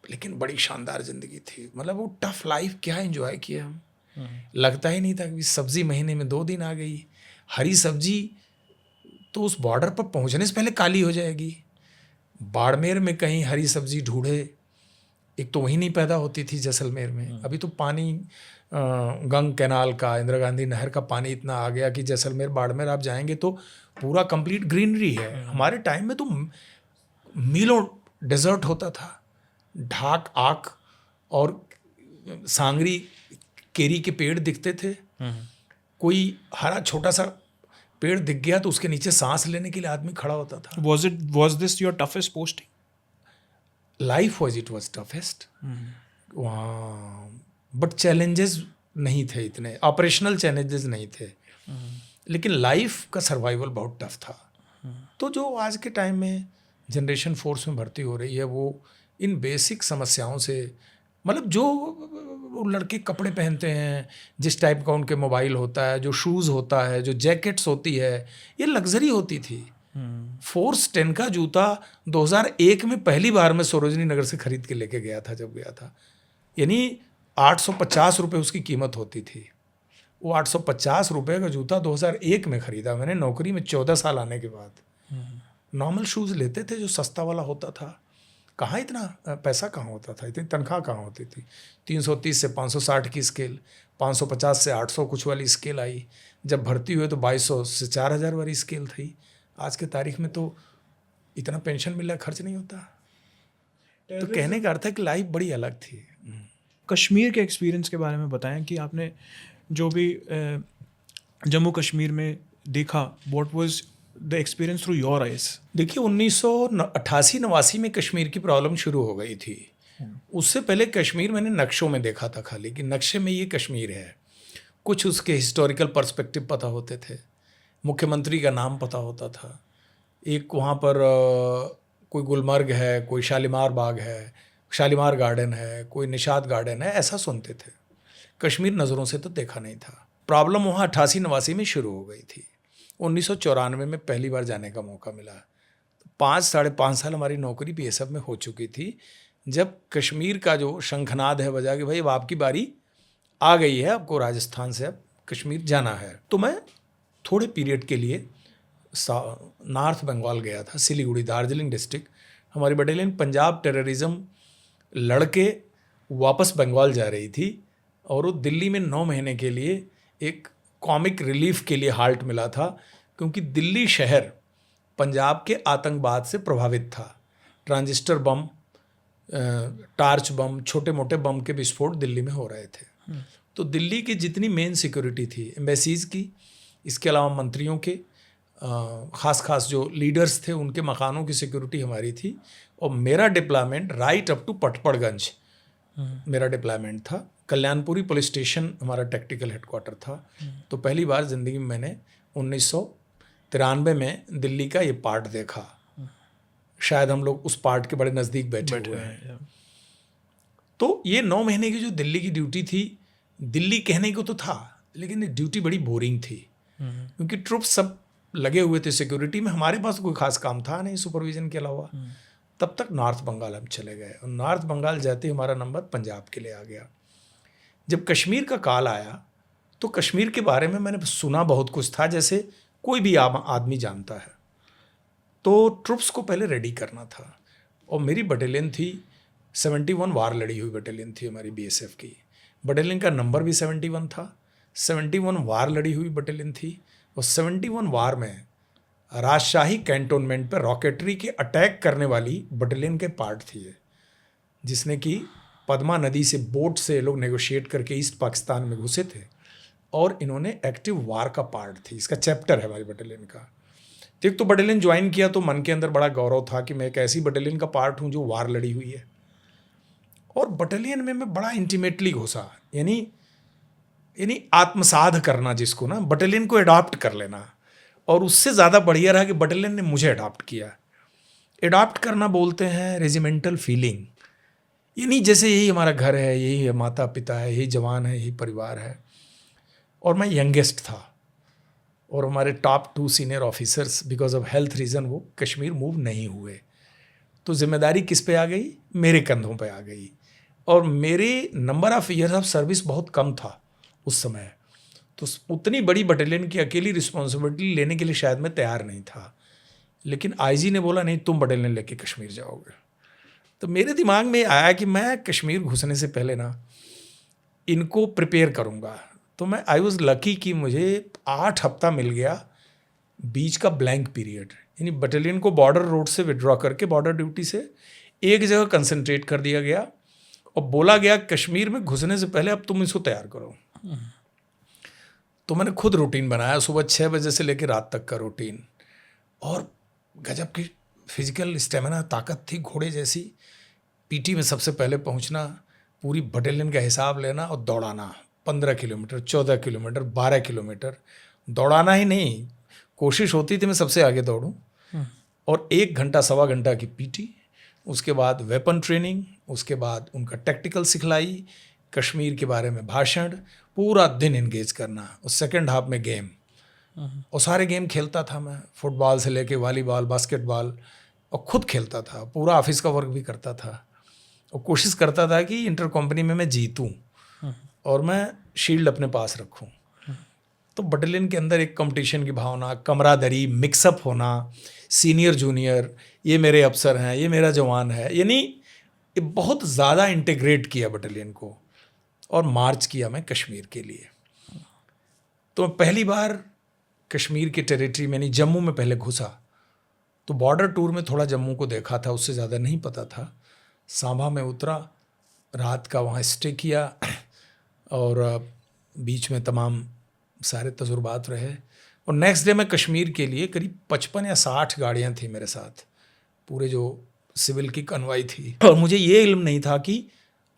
लेकिन बड़ी शानदार ज़िंदगी थी, मतलब वो टफ लाइफ क्या एंजॉय किया हम। लगता ही नहीं था कि सब्ज़ी महीने में 2 दिन आ गई। हरी सब्जी तो उस बॉर्डर पर पहुंचने से पहले काली हो जाएगी। बाड़मेर में कहीं हरी सब्जी ढूंढे, एक तो वहीं नहीं पैदा होती थी जैसलमेर में। अभी तो पानी गंग कैनाल का, इंदिरा गांधी नहर का पानी इतना आ गया कि जैसलमेर बाड़मेर आप जाएंगे तो पूरा कंप्लीट ग्रीनरी है। हमारे टाइम में तो मीलों डेजर्ट होता था, ढाक, आक और सांगरी केरी के पेड़ दिखते थे। कोई हरा छोटा सा पेड़ दिख गया तो उसके नीचे सांस लेने के लिए आदमी खड़ा होता था। Was this your toughest posting? Life it was toughest वहाँ, बट चैलेंजेस नहीं थे इतने, ऑपरेशनल चैलेंजेस नहीं थे, लेकिन लाइफ का सर्वाइवल बहुत टफ था। तो जो आज के टाइम में जनरेशन फोर्स में भर्ती हो रही है, वो इन बेसिक समस्याओं से, मतलब जो वो लड़के कपड़े पहनते हैं, जिस टाइप का उनके मोबाइल होता है, जो शूज़ होता है, जो जैकेट्स होती है, ये लग्जरी होती थी। फोर्स 10 का जूता 2001 में पहली बार मैं सरोजनी नगर से खरीद के लेके गया था, जब गया था, यानी 850 रुपये उसकी कीमत होती थी। वो 850 रुपये का जूता 2001 में ख़रीदा मैंने, नौकरी में 14 साल आने के बाद। नॉर्मल शूज़ लेते थे जो सस्ता वाला होता था। कहाँ इतना पैसा कहाँ होता था, इतनी तनख्वाह कहाँ होती थी। 330 से 560 की स्केल, 550 से 800 कुछ वाली स्केल आई। जब भर्ती हुए तो 2200 से 4000 वाली स्केल थी। आज के तारीख में तो इतना पेंशन मिला, खर्च नहीं होता। तो कहने का अर्थ है कि लाइफ बड़ी अलग थी। कश्मीर के एक्सपीरियंस के बारे में बताएं कि आपने जो भी जम्मू कश्मीर में देखा, what was the experience through your eyes? देखिए 1988-89 में कश्मीर की प्रॉब्लम शुरू हो गई थी। उससे पहले कश्मीर मैंने नक्शों में देखा था खाली, कि नक्शे में ये कश्मीर है। कुछ उसके हिस्टोरिकल पर्सपेक्टिव पता होते थे, मुख्यमंत्री का नाम पता होता था, एक वहाँ पर कोई गुलमर्ग है, कोई शालीमार बाग है, शालीमार गार्डन है, कोई निशात गार्डन है, ऐसा सुनते थे। कश्मीर नज़रों से तो देखा नहीं था। प्रॉब्लम वहाँ 88-89 में शुरू हो गई थी। 1994 में पहली बार जाने का मौका मिला। 5-5.5 साल हमारी नौकरी बीएसएफ में हो चुकी थी, जब कश्मीर का जो शंखनाद है बजा कि भाई अब आपकी बारी आ गई है, आपको राजस्थान से अब कश्मीर जाना है। तो मैं थोड़े पीरियड के लिए नॉर्थ बंगाल गया था, सिलीगुड़ी, दार्जिलिंग डिस्ट्रिक्ट। हमारी बटालियन पंजाब टेररिज्म लड़के वापस बंगाल जा रही थी, और वो दिल्ली में 9 महीने के लिए एक कॉमिक रिलीफ के लिए हाल्ट मिला था, क्योंकि दिल्ली शहर पंजाब के आतंकवाद से प्रभावित था। ट्रांजिस्टर बम, टार्च बम, छोटे मोटे बम के विस्फोट दिल्ली में हो रहे थे। तो दिल्ली की जितनी मेन सिक्योरिटी थी एम्बेसीज़ की, इसके अलावा मंत्रियों के ख़ास जो लीडर्स थे उनके मकानों की सिक्योरिटी हमारी थी। और मेरा deployment right up to Patparganj मेरा डिप्लॉयमेंट था। कल्याणपुरी पुलिस स्टेशन हमारा टैक्टिकल हेडक्वार्टर था। तो पहली बार ज़िंदगी में मैंने 1993 में दिल्ली का ये पार्ट देखा। शायद हम लोग उस पार्ट के बड़े नज़दीक बैठे हुए हैं। तो ये 9 महीने की जो दिल्ली की ड्यूटी थी, दिल्ली कहने को तो था, लेकिन ये ड्यूटी बड़ी बोरिंग थी, क्योंकि ट्रुप्स सब लगे हुए थे सिक्योरिटी में। हमारे पास कोई खास काम था नहीं सुपरविजन के अलावा। तब तक नॉर्थ बंगाल हम चले गए, और नॉर्थ बंगाल जाते ही हमारा नंबर पंजाब के लिए आ गया। जब कश्मीर का कॉल आया तो कश्मीर के बारे में मैंने सुना बहुत कुछ था, जैसे कोई भी आदमी जानता है। तो ट्रुप्स को पहले रेडी करना था, और मेरी बटालियन थी 71 वार लड़ी हुई बटालियन थी हमारी बीएसएफ की। बटालियन का नंबर भी 71 था, 71 वार लड़ी हुई बटालियन थी। और 71 वार में राजशाही कैंटोनमेंट पर रॉकेटरी के अटैक करने वाली बटालियन के पार्ट थी, जिसने कि पद्मा नदी से बोट से लोग नेगोशिएट करके ईस्ट पाकिस्तान में घुसे थे और इन्होंने एक्टिव वार का पार्ट थी। इसका चैप्टर है हमारी बटालियन का। तो एक तो बटालियन ज्वाइन किया तो मन के अंदर बड़ा गौरव था कि मैं एक ऐसी बटालियन का पार्ट हूँ जो वार लड़ी हुई है। और बटालियन में मैं बड़ा इंटीमेटली घुसा, यानी आत्मसाध करना जिसको ना, बटालियन को अडॉप्ट कर लेना। और उससे ज़्यादा बढ़िया रहा कि बटालियन ने मुझे अडॉप्ट किया। अडॉप्ट करना बोलते हैं रेजिमेंटल फीलिंग, यानी जैसे यही हमारा घर है, यही है माता पिता है, यही जवान है, यही परिवार है। और मैं यंगेस्ट था और हमारे top 2 senior officers because of health reason वो कश्मीर मूव नहीं हुए। तो जिम्मेदारी किस पे आ गई? मेरे कंधों पे आ गई। और मेरे number of years of service बहुत कम था उस समय, तो उतनी बड़ी बटालियन की अकेली रिस्पॉन्सिबिलिटी लेने के लिए शायद मैं तैयार नहीं था। लेकिन आईजी ने बोला नहीं, तुम बटालियन लेके कश्मीर जाओगे। तो मेरे दिमाग में आया कि मैं कश्मीर घुसने से पहले ना इनको प्रिपेयर करूँगा। तो मैं आई वॉज लकी कि मुझे 8 हफ्ता मिल गया बीच का ब्लैंक पीरियड, यानी बटालियन को बॉर्डर रोड से विड्रॉ करके बॉर्डर ड्यूटी से एक जगह कंसंट्रेट कर दिया गया और बोला गया कश्मीर में घुसने से पहले अब तुम इसको तैयार करो। तो मैंने खुद रूटीन बनाया, सुबह 6 बजे से लेकर रात तक का रूटीन। और गजब की फिजिकल स्टेमिना, ताकत थी घोड़े जैसी। पीटी में सबसे पहले पहुंचना, पूरी बटालियन का हिसाब लेना और दौड़ाना 15 किलोमीटर, 14 किलोमीटर, 12 किलोमीटर। दौड़ाना ही नहीं, कोशिश होती थी मैं सबसे आगे दौड़ूं। और 1 घंटा सवा घंटा की पीटी, उसके बाद वेपन ट्रेनिंग, उसके बाद उनका टैक्टिकल सिखलाई, कश्मीर के बारे में भाषण, पूरा दिन इंगेज करना। और सेकेंड हाफ में गेम, और सारे गेम खेलता था मैं, फुटबॉल से लेके वॉलीबॉल, बास्केटबॉल, और खुद खेलता था, पूरा ऑफिस का वर्क भी करता था। और कोशिश करता था कि इंटर कंपनी में मैं जीतूं और मैं शील्ड अपने पास रखूं। तो बटालियन के अंदर एक कंपटीशन की भावना, कमरादरी, मिक्सअप होना, सीनियर जूनियर, ये मेरे अफसर हैं, ये मेरा जवान है, यानी ये बहुत ज़्यादा इंटीग्रेट किया बटालियन को। और मार्च किया मैं कश्मीर के लिए। तो पहली बार कश्मीर के टेरिटरी में, यानी जम्मू में पहले घुसा। तो बॉर्डर टूर में थोड़ा जम्मू को देखा था, उससे ज़्यादा नहीं पता था। सांभा में उतरा, रात का वहाँ स्टे किया और बीच में तमाम सारे तजुर्बात रहे। और नेक्स्ट डे मैं कश्मीर के लिए करीब 55 या 60 गाड़ियाँ थी मेरे साथ, पूरे जो सिविल की कन्वाई थी। और मुझे ये इल्म नहीं था कि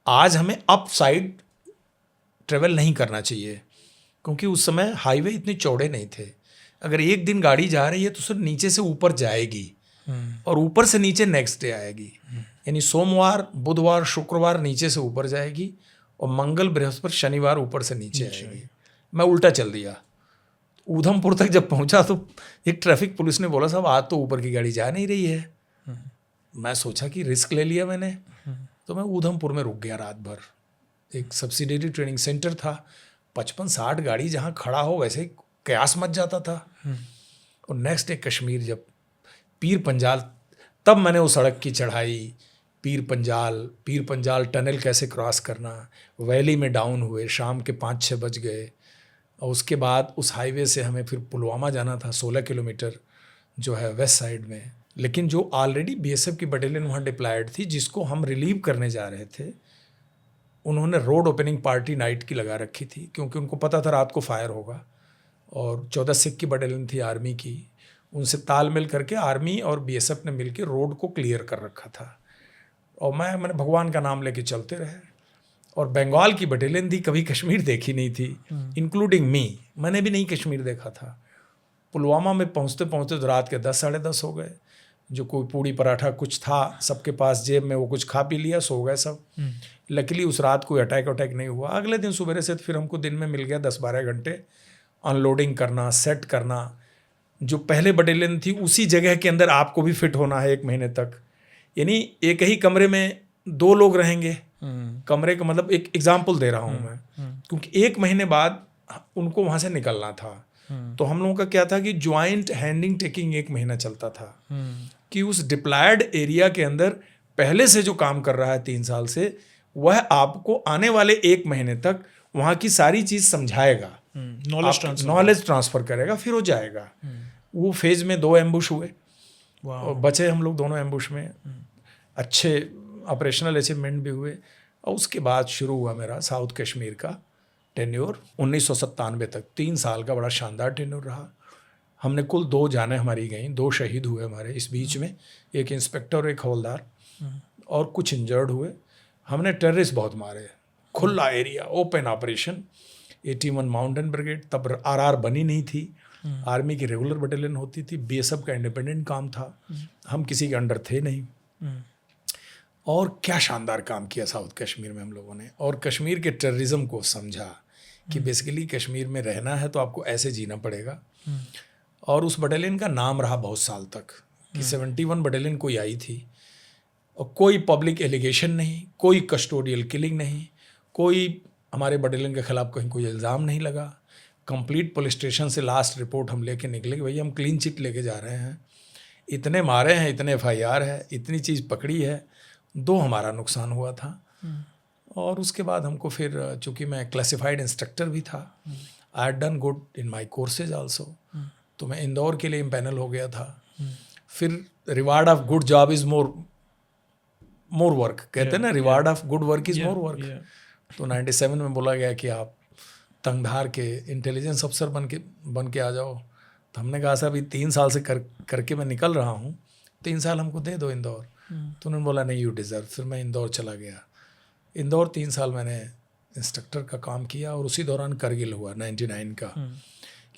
आज हमें अप साइड ट्रेवल नहीं करना चाहिए, क्योंकि उस समय हाईवे इतने चौड़े नहीं थे। अगर एक दिन गाड़ी जा रही है तो सिर्फ नीचे से ऊपर जाएगी और ऊपर से नीचे नेक्स्ट डे आएगी, यानी सोमवार, बुधवार, शुक्रवार नीचे से ऊपर जाएगी और मंगल, बृहस्पति, शनिवार ऊपर से नीचे आएगी। मैं उल्टा चल दिया। ऊधमपुर तक जब पहुंचा तो एक ट्रैफिक पुलिस ने बोला, साहब आज तो ऊपर की गाड़ी जा नहीं रही है। मैं सोचा कि रिस्क ले लिया मैंने, तो मैं ऊधमपुर में रुक गया रात भर। एक सब्सिडियरी ट्रेनिंग सेंटर था, 55-60 गाड़ी जहाँ खड़ा हो वैसे ही कयास मच जाता था। और नेक्स्ट डे कश्मीर, जब पीर पंजाल, तब मैंने उस सड़क की चढ़ाई, पीर पंजाल टनल कैसे क्रॉस करना, वैली में डाउन हुए, शाम के 5-6 बज गए। और उसके बाद उस हाईवे से हमें फिर पुलवामा जाना था, 16 किलोमीटर जो है वेस्ट साइड में। लेकिन जो ऑलरेडी बीएसएफ की बटालियन वहाँ डिप्लॉयड थी, जिसको हम रिलीव करने जा रहे थे, उन्होंने रोड ओपनिंग पार्टी नाइट की लगा रखी थी, क्योंकि उनको पता था रात को फायर होगा। और 14 सिख की बटालियन थी आर्मी की, उनसे तालमेल करके आर्मी और बीएसएफ ने मिलकर रोड को क्लियर कर रखा था। और मैंने भगवान का नाम लेके चलते रहे। और बंगाल की बटालियन थी, कभी कश्मीर देखी नहीं थी, इंक्लूडिंग मी, मैंने भी नहीं कश्मीर देखा था। पुलवामा में पहुँचते पहुँचते तो रात के 10 साढ़े 10 हो गए। जो कोई पूड़ी पराठा कुछ था सबके पास जेब में, वो कुछ खा पी लिया, सो गए सब। लकीली उस रात कोई अटैक नहीं हुआ। अगले दिन सुबह से फिर हमको दिन में मिल गया 10-12 घंटे अनलोडिंग करना, सेट करना। जो पहले बटालियन थी उसी जगह के अंदर आपको भी फिट होना है 1 महीने तक, यानी एक ही कमरे में 2 लोग रहेंगे। कमरे का मतलब एक एग्जाम्पल दे रहा हूँ मैं, क्योंकि 1 महीने बाद उनको वहाँ से निकलना था। तो हम लोगों का क्या था कि ज्वाइंट हैंडिंग टेकिंग 1 महीना चलता था, कि उस डिप्लॉयड एरिया के अंदर पहले से जो काम कर रहा है 3 साल से, वह आपको आने वाले 1 महीने तक वहाँ की सारी चीज़ समझाएगा, नॉलेज ट्रांसफ़र करेगा, फिर हो जाएगा। वो फेज में 2 एम्बुश हुए और बचे हम लोग दोनों एम्बुश में। अच्छे ऑपरेशनल अचीवमेंट भी हुए और उसके बाद शुरू हुआ मेरा साउथ कश्मीर का टेन्योर 1997 तक। 3 साल का बड़ा शानदार टेन्योर रहा। हमने कुल 2 जानें हमारी गईं, 2 शहीद हुए हमारे इस बीच में, एक इंस्पेक्टर और एक हवलदार, और कुछ इंजर्ड हुए। हमने टेररिस्ट बहुत मारे, खुला area, open operation. 81 mountain brigade, तब आरआर बनी नहीं थी, आर्मी की रेगुलर बटालियन होती थी, बीएसएफ का इंडिपेंडेंट काम था, हम किसी के अंडर थे नहीं। और क्या शानदार काम किया साउथ कश्मीर में हम लोगों ने, और कश्मीर के टेररिज्म को समझा कि बेसिकली कश्मीर में रहना है तो आपको ऐसे जीना पड़ेगा। और उस बटालियन का नाम रहा बहुत साल तक कि 71 बटालियन कोई आई थी, और कोई पब्लिक एलिगेशन नहीं, कोई कस्टोडियल किलिंग नहीं, कोई हमारे बटालियन के खिलाफ कहीं कोई इल्ज़ाम नहीं लगा। कंप्लीट पुलिस स्टेशन से लास्ट रिपोर्ट हम लेके निकले कि भैया हम क्लीन चिट लेके जा रहे हैं, इतने मारे हैं, इतने एफआईआर है, इतनी चीज़ पकड़ी है। 2 हमारा नुकसान हुआ था। और उसके बाद हमको फिर, चूँकि मैं क्लासिफाइड इंस्ट्रक्टर भी था, I had done good in my courses also, तो मैं इंदौर के लिए इम्पैनल हो गया था। फिर reward of good job is more work, कहते हैं ना, reward of good work is more work. तो 97 में बोला गया कि आप तंगधार के इंटेलिजेंस अफसर बन के आ जाओ। तो हमने कहा साहब, अभी 3 साल से करके मैं निकल रहा हूँ, 3 साल हमको दे दो इंदौर। तो उन्होंने बोला नहीं, यू डिज़र्व। फिर मैं इंदौर चला गया। इंदौर 3 साल मैंने इंस्ट्रक्टर का काम किया, और उसी दौरान करगिल हुआ 99 का।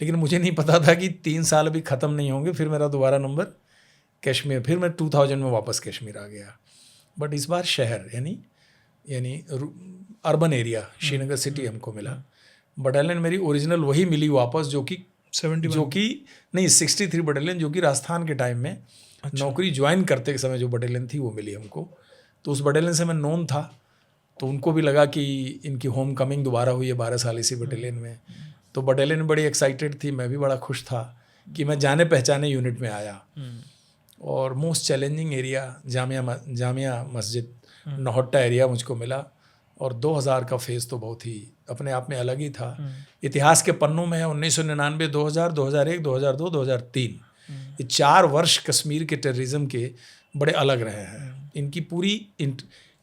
लेकिन मुझे नहीं पता था कि 3 साल अभी ख़त्म नहीं होंगे, फिर मेरा दोबारा नंबर कश्मीर। फिर मैं 2000 में वापस कश्मीर आ गया, बट इस बार शहर यानी अर्बन एरिया, श्रीनगर सिटी हमको मिला। बटालियन मेरी ओरिजिनल वही मिली वापस, जो कि 63 बटालियन, जो कि राजस्थान के टाइम में नौकरी ज्वाइन करते के समय जो बटालियन थी वो मिली हमको। तो उस बटालियन से मैं नोन था, तो उनको भी लगा कि इनकी होम कमिंग दोबारा हुई है 12 साल इसी बटालियन में। तो बटालियन बड़ी एक्साइटेड थी, मैं भी बड़ा खुश था कि मैं जाने पहचाने यूनिट में आया। और most challenging area Jamia Masjid Nauhatta area मुझको मिला। और 2000 का फेज़ तो बहुत ही अपने आप में अलग ही था। इतिहास के पन्नों में है 1999, 2000, 2001, 2002, 2003, ये 4 वर्ष कश्मीर के टेररिज्म के बड़े अलग रहे हैं। इनकी पूरी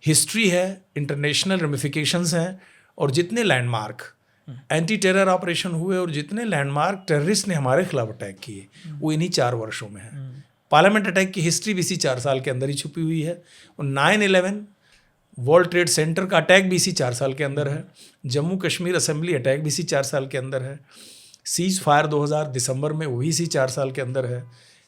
हिस्ट्री है, इंटरनेशनल रेमिफिकेशंस हैं, और जितने लैंडमार्क एंटी टेरर ऑपरेशन हुए और जितने लैंडमार्क टेररिस्ट ने हमारे खिलाफ अटैक किए, वो इन्हीं 4 वर्षों में है। पार्लियामेंट अटैक की हिस्ट्री भी इसी 4 साल के अंदर ही छुपी हुई है। और 9/11 वर्ल्ड ट्रेड सेंटर का अटैक भी इसी 4 साल के अंदर है। जम्मू कश्मीर असेंबली अटैक भी इसी 4 साल के अंदर है। सीज फायर 2000 दिसंबर में, वो भी इसी 4 साल के अंदर है।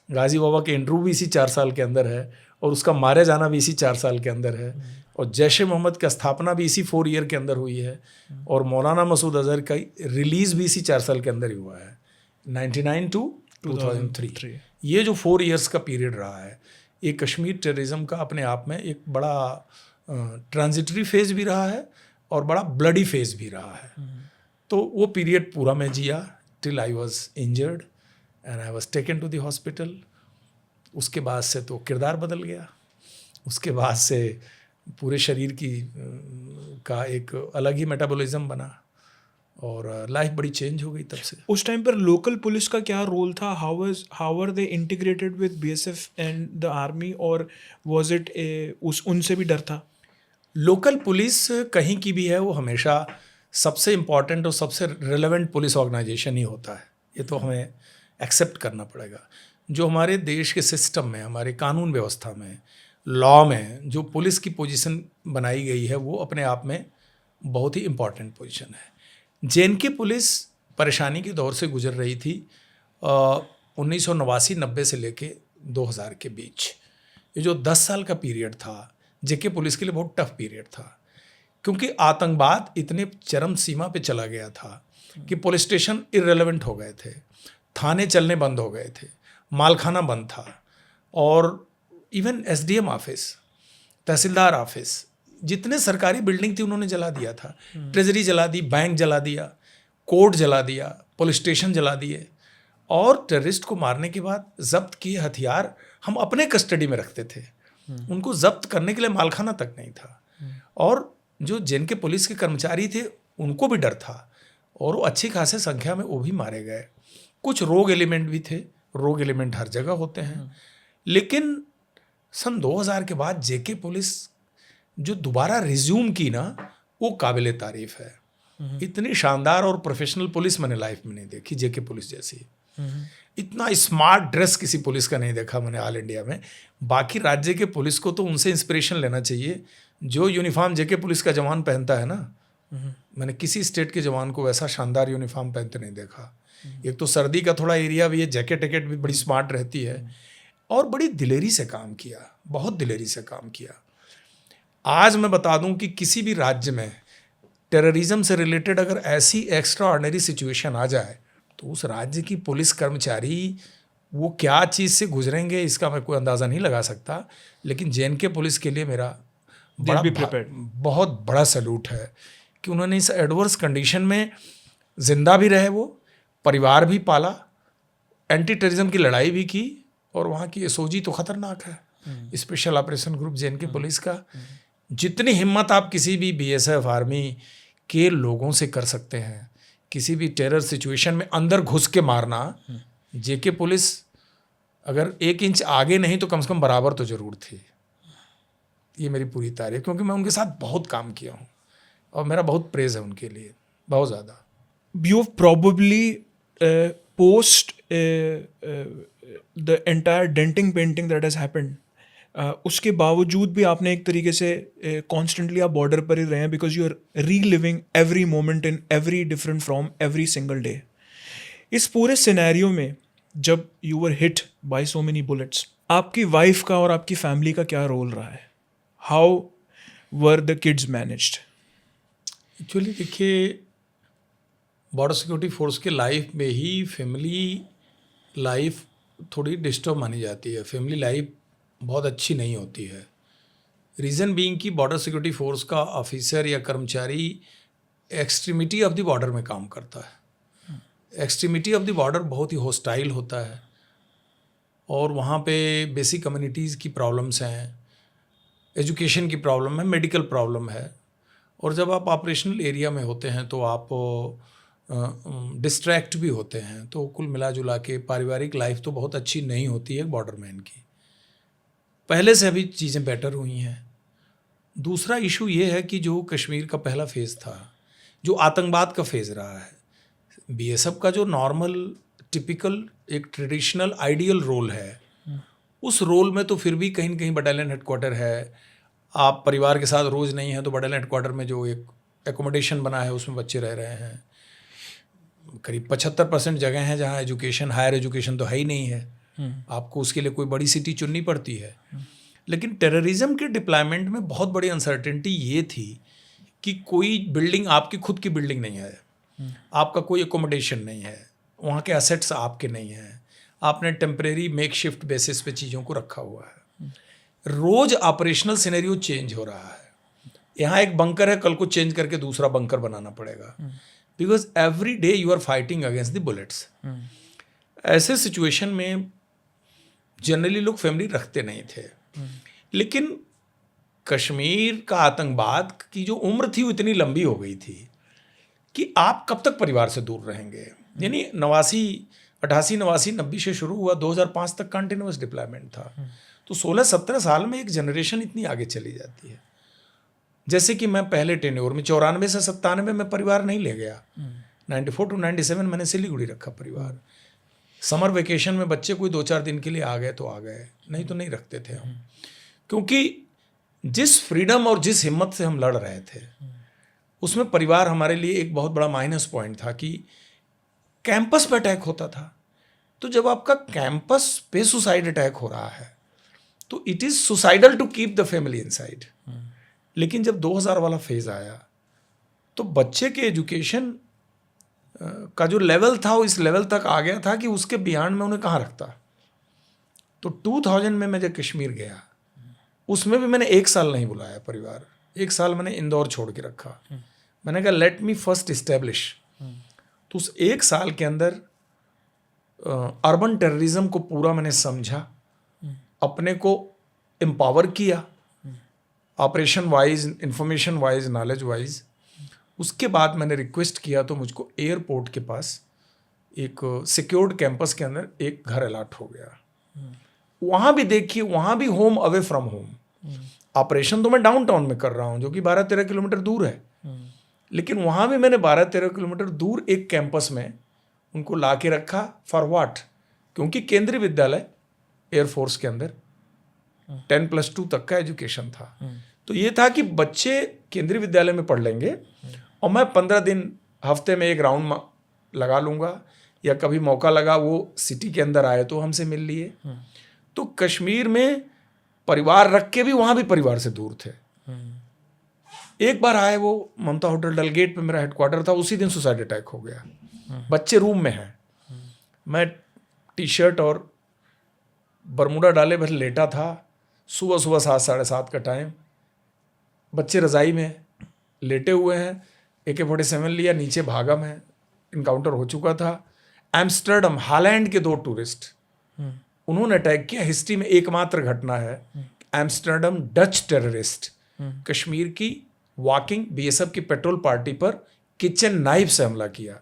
गाजी बाबा के इंटरव्यू भी इसी 4 साल के अंदर है, और उसका मारे जाना भी इसी 4 साल के अंदर है। और जैश ए मोहम्मद का स्थापना भी इसी 4 ईयर के अंदर हुई है। और मौलाना मसूद अजहर का रिलीज़ भी इसी 4 साल के अंदर ही हुआ है, 99 to 2003। ये जो 4 ईयर्स का पीरियड रहा है, ये कश्मीर टेररिज्म का अपने आप में एक बड़ा ट्रांजिटरी फेज़ भी रहा है और बड़ा ब्लडी फेज़ भी रहा है। तो वो पीरियड पूरा मैं जिया till I was injured and I was taken to the hospital. उसके बाद से तो किरदार बदल गया। उसके बाद से पूरे शरीर का एक अलग ही मेटाबॉलिज्म बना, और लाइफ बड़ी चेंज हो गई तब से। उस टाइम पर लोकल पुलिस का क्या रोल था? How are they integrated with BSF and the army, और वाज इट उनसे भी डर था? लोकल पुलिस कहीं की भी है, वो हमेशा सबसे इम्पॉर्टेंट और सबसे रिलेवेंट पुलिस ऑर्गेनाइजेशन ही होता है। ये तो हमें एक्सेप्ट करना पड़ेगा। जो हमारे देश के सिस्टम में, हमारे कानून व्यवस्था में, लॉ में जो पुलिस की पोजीशन बनाई गई है, वो अपने आप में बहुत ही इम्पॉर्टेंट पोजीशन है। जेएनके पुलिस परेशानी के दौर से गुजर रही थी 1989-90 से लेके 2000 के बीच। ये जो 10 साल का पीरियड था, जेके पुलिस के लिए बहुत टफ पीरियड था, क्योंकि आतंकवाद इतने चरम सीमा पे चला गया था कि पुलिस स्टेशन इररेलेवेंट हो गए थे, थाने चलने बंद हो गए थे, मालखाना बंद था, और इवन एसडीएम ऑफिस, तहसीलदार ऑफिस, जितने सरकारी बिल्डिंग थी उन्होंने जला दिया था। ट्रेजरी जला दी, बैंक जला दिया, कोर्ट जला दिया, पुलिस स्टेशन जला दिए। और टेररिस्ट को मारने के बाद जब्त किए हथियार हम अपने कस्टडी में रखते थे। उनको जब्त करने के लिए मालखाना तक नहीं था। और जो जिनके पुलिस के कर्मचारी थे उनको भी डर था, और वो अच्छी खासी संख्या में वो भी मारे गए। कुछ रोग एलिमेंट भी थे, रोग एलिमेंट हर जगह होते हैं। लेकिन सन 2000 के बाद जेके पुलिस जो दोबारा रिज्यूम की ना, वो काबिल तारीफ है। इतनी शानदार और प्रोफेशनल पुलिस मैंने लाइफ में नहीं देखी, जेके पुलिस जैसी। इतना स्मार्ट ड्रेस किसी पुलिस का नहीं देखा मैंने ऑल इंडिया में। बाकी राज्य के पुलिस को तो उनसे इंस्पिरेशन लेना चाहिए। जो यूनिफॉर्म जेके पुलिस का जवान पहनता है ना, मैंने किसी स्टेट के जवान को वैसा शानदार यूनिफॉर्म पहनते नहीं देखा। एक तो सर्दी का थोड़ा एरिया भी है, जैकेट वैकेट भी बड़ी स्मार्ट रहती है, और बड़ी दिलेरी से काम किया, बहुत दिलेरी से काम किया। आज मैं बता दूं कि किसी भी राज्य में टेररिज्म से रिलेटेड अगर ऐसी एक्स्ट्रा ऑर्डिनरी सिचुएशन आ जाए तो उस राज्य की पुलिस कर्मचारी वो क्या चीज़ से गुजरेंगे इसका मैं कोई अंदाज़ा नहीं लगा सकता। लेकिन जेएनके पुलिस के लिए मेरा बहुत बड़ा सैल्यूट है कि उन्होंने इस एडवर्स कंडीशन में जिंदा भी रहे, वो परिवार भी पाला, एंटी टेररिज्म की लड़ाई भी की, और वहाँ की एसओजी तो खतरनाक है, special operation group JNK police का। जितनी हिम्मत आप किसी भी बीएसएफ आर्मी के लोगों से कर सकते हैं, किसी भी टेरर सिचुएशन में अंदर घुस के मारना, जेके पुलिस अगर 1 इंच आगे नहीं तो कम से कम बराबर तो ज़रूर थी। ये मेरी पूरी तारीफ, क्योंकि मैं उनके साथ बहुत काम किया हूँ और मेरा बहुत प्रेज है उनके लिए, बहुत ज़्यादा। You have probably post the entire denting painting that has happened. उसके बावजूद भी आपने एक तरीके से कॉन्स्टेंटली आप बॉर्डर पर ही रहे हैं, because you are reliving every moment in every different from every single day. इस पूरे सिनेरियो में जब you were hit by so many bullets, आपकी वाइफ का और आपकी फैमिली का क्या रोल रहा है? How were the kids managed? Actually देखिए, बॉर्डर सिक्योरिटी फोर्स के लाइफ में ही फैमिली लाइफ थोड़ी डिस्टर्ब मानी जाती है। फैमिली लाइफ बहुत अच्छी नहीं होती है। रीज़न बीइंग कि बॉर्डर सिक्योरिटी फोर्स का ऑफिसर या कर्मचारी एक्सट्रीमिटी ऑफ द बॉर्डर में काम करता है। एक्सट्रीमिटी ऑफ द बॉर्डर बहुत ही हॉस्टाइल होता है, और वहाँ पे बेसिक कम्युनिटीज़ की प्रॉब्लम्स हैं, एजुकेशन की प्रॉब्लम है, मेडिकल प्रॉब्लम है। और जब आप ऑपरेशनल एरिया में होते हैं तो आप डिस्ट्रैक्ट भी होते हैं। तो कुल मिला जुला के पारिवारिक लाइफ तो बहुत अच्छी नहीं होती है बॉर्डरमैन की। पहले से अभी चीज़ें बेटर हुई हैं। दूसरा इशू ये है कि जो कश्मीर का पहला फेज़ था, जो आतंकवाद का फेज़ रहा है, बीएसएफ का जो नॉर्मल टिपिकल एक ट्रेडिशनल आइडियल रोल है, उस रोल में तो फिर भी कहीं न कहीं बटालियन हेडक्वार्टर है। आप परिवार के साथ रोज़ नहीं हैं तो बटालियन हेडक्वार्टर में जो एक एकोमोडेशन बना है उसमें बच्चे रह रहे हैं। करीब 75% जगह हैं जहाँ एजुकेशन, हायर एजुकेशन तो है ही नहीं है। आपको उसके लिए कोई बड़ी सिटी चुननी पड़ती है। लेकिन टेररिज्म के डिप्लॉयमेंट में बहुत बड़ी अनसर्टेनिटी ये थी कि कोई बिल्डिंग आपकी खुद की बिल्डिंग नहीं है, आपका कोई एकोमोडेशन नहीं है, वहाँ के एसेट्स आपके नहीं हैं, आपने टेम्परेरी मेकशिफ्ट बेसिस पे चीज़ों को रखा हुआ है। रोज़ ऑपरेशनल सिनेरियो चेंज हो रहा है। यहाँ एक बंकर है, कल को चेंज करके दूसरा बंकर बनाना पड़ेगा, because every day you are fighting against the bullets. ऐसे सिचुएशन में जनरली लोग फैमिली रखते नहीं थे। लेकिन कश्मीर का आतंकवाद की जो उम्र थी वो इतनी लंबी हो गई थी कि आप कब तक परिवार से दूर रहेंगे। यानी 88, 89, 90 से शुरू हुआ, 2005 तक कंटिन्यूस डिप्लॉयमेंट था। तो 16-17 साल में एक जनरेशन इतनी आगे चली जाती है। जैसे कि मैं पहले टेन्योर में 94 से 97 में परिवार नहीं ले गया। 94 to 97 मैंने सिलीगुड़ी रखा परिवार। समर वेकेशन में बच्चे कोई 2-4 दिन के लिए आ गए तो आ गए, नहीं तो नहीं रखते थे हम। क्योंकि जिस फ्रीडम और जिस हिम्मत से हम लड़ रहे थे उसमें परिवार हमारे लिए एक बहुत बड़ा माइनस पॉइंट था कि कैंपस पे अटैक होता था। तो जब आपका कैंपस पे सुसाइड अटैक हो रहा है तो it is suicidal to keep the family inside. लेकिन जब 2000 वाला फेज़ आया तो बच्चे के एजुकेशन का जो लेवल था वो इस लेवल तक आ गया था कि उसके बियॉन्ड में उन्हें कहाँ रखता। तो 2000 में मैं जब कश्मीर गया उसमें भी मैंने 1 साल नहीं बुलाया परिवार। 1 साल मैंने इंदौर छोड़ के रखा। मैंने कहा लेट मी फर्स्ट इस्टेब्लिश। तो उस 1 साल के अंदर अर्बन टेररिज्म को पूरा मैंने समझा, अपने को एम्पावर किया operation wise, information wise, knowledge wise. उसके बाद मैंने रिक्वेस्ट किया तो मुझको एयरपोर्ट के पास एक सिक्योर्ड कैंपस के अंदर एक घर अलॉट हो गया। वहाँ भी देखिए, वहाँ भी home away from home. Operation तो मैं डाउनटाउन में कर रहा हूँ जो कि 12-13 किलोमीटर दूर है, लेकिन वहाँ भी मैंने 12-13 किलोमीटर दूर एक कैंपस में उनको ला के रखा। For what? क्योंकि केंद्रीय विद्यालय एयरफोर्स के अंदर 10+2 तक का एजुकेशन था। तो ये था कि बच्चे केंद्रीय विद्यालय में पढ़ लेंगे और मैं 15 दिन हफ्ते में एक राउंड लगा लूँगा, या कभी मौका लगा वो सिटी के अंदर आए तो हमसे मिल लिए। तो कश्मीर में परिवार रख के भी वहाँ भी परिवार से दूर थे। एक बार आए वो ममता होटल डलगेट पे मेरा हेडक्वार्टर था, उसी दिन सुसाइड अटैक हो गया। बच्चे रूम में हैं, मैं टी-शर्ट और बरमूडा डाले भर लेटा था। सुबह 7-7:30 का टाइम, बच्चे रज़ाई में लेटे हुए हैं। AK-47 लिया, नीचे भागा मैं। इनकाउंटर हो चुका था। एम्स्टर्डम, हालैंड के 2 टूरिस्ट उन्होंने अटैक किया। हिस्ट्री में एकमात्र घटना है, एम्स्टर्डम डच टेररिस्ट कश्मीर की वॉकिंग BSF की पेट्रोल पार्टी पर किचन नाइफ से हमला किया।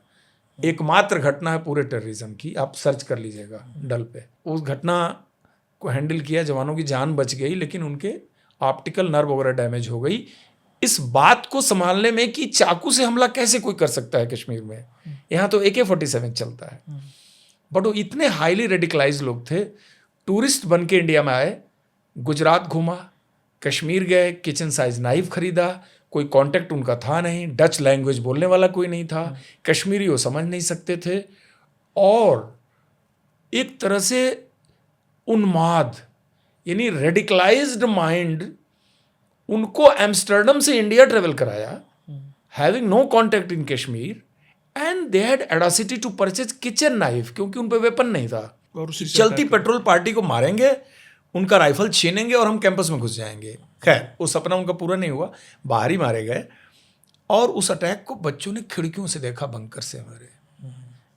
एकमात्र घटना है पूरे टेररिज्म की, आप सर्च कर लीजिएगा डल पे। उस घटना को हैंडल किया, जवानों की जान बच गई, लेकिन उनके ऑप्टिकल नर्व वगैरह डैमेज हो गई। इस बात को संभालने में कि चाकू से हमला कैसे कोई कर सकता है कश्मीर में, यहाँ तो AK-47 चलता है। बट वो इतने हाईली रेडिकलाइज लोग थे। टूरिस्ट बन के इंडिया में आए, गुजरात घूमा, कश्मीर गए, किचन साइज नाइफ खरीदा, कोई कांटेक्ट उनका था नहीं, डच लैंग्वेज बोलने वाला कोई नहीं था, कश्मीरी वो समझ नहीं सकते थे, और एक तरह से उन्माद यानी रेडिकलाइज्ड माइंड उनको एम्स्टर्डम से इंडिया ट्रेवल कराया, having no contact in Kashmir, and they had audacity to purchase kitchen knife, क्योंकि उन पे वेपन नहीं था। और उसी से चलती पेट्रोल पार्टी को मारेंगे, उनका राइफल छीनेंगे और हम कैंपस में घुस जाएंगे। खैर वो सपना उनका पूरा नहीं हुआ, बाहर ही मारे गए। और उस अटैक को बच्चों ने खिड़कियों से देखा, बंकर से हमारे।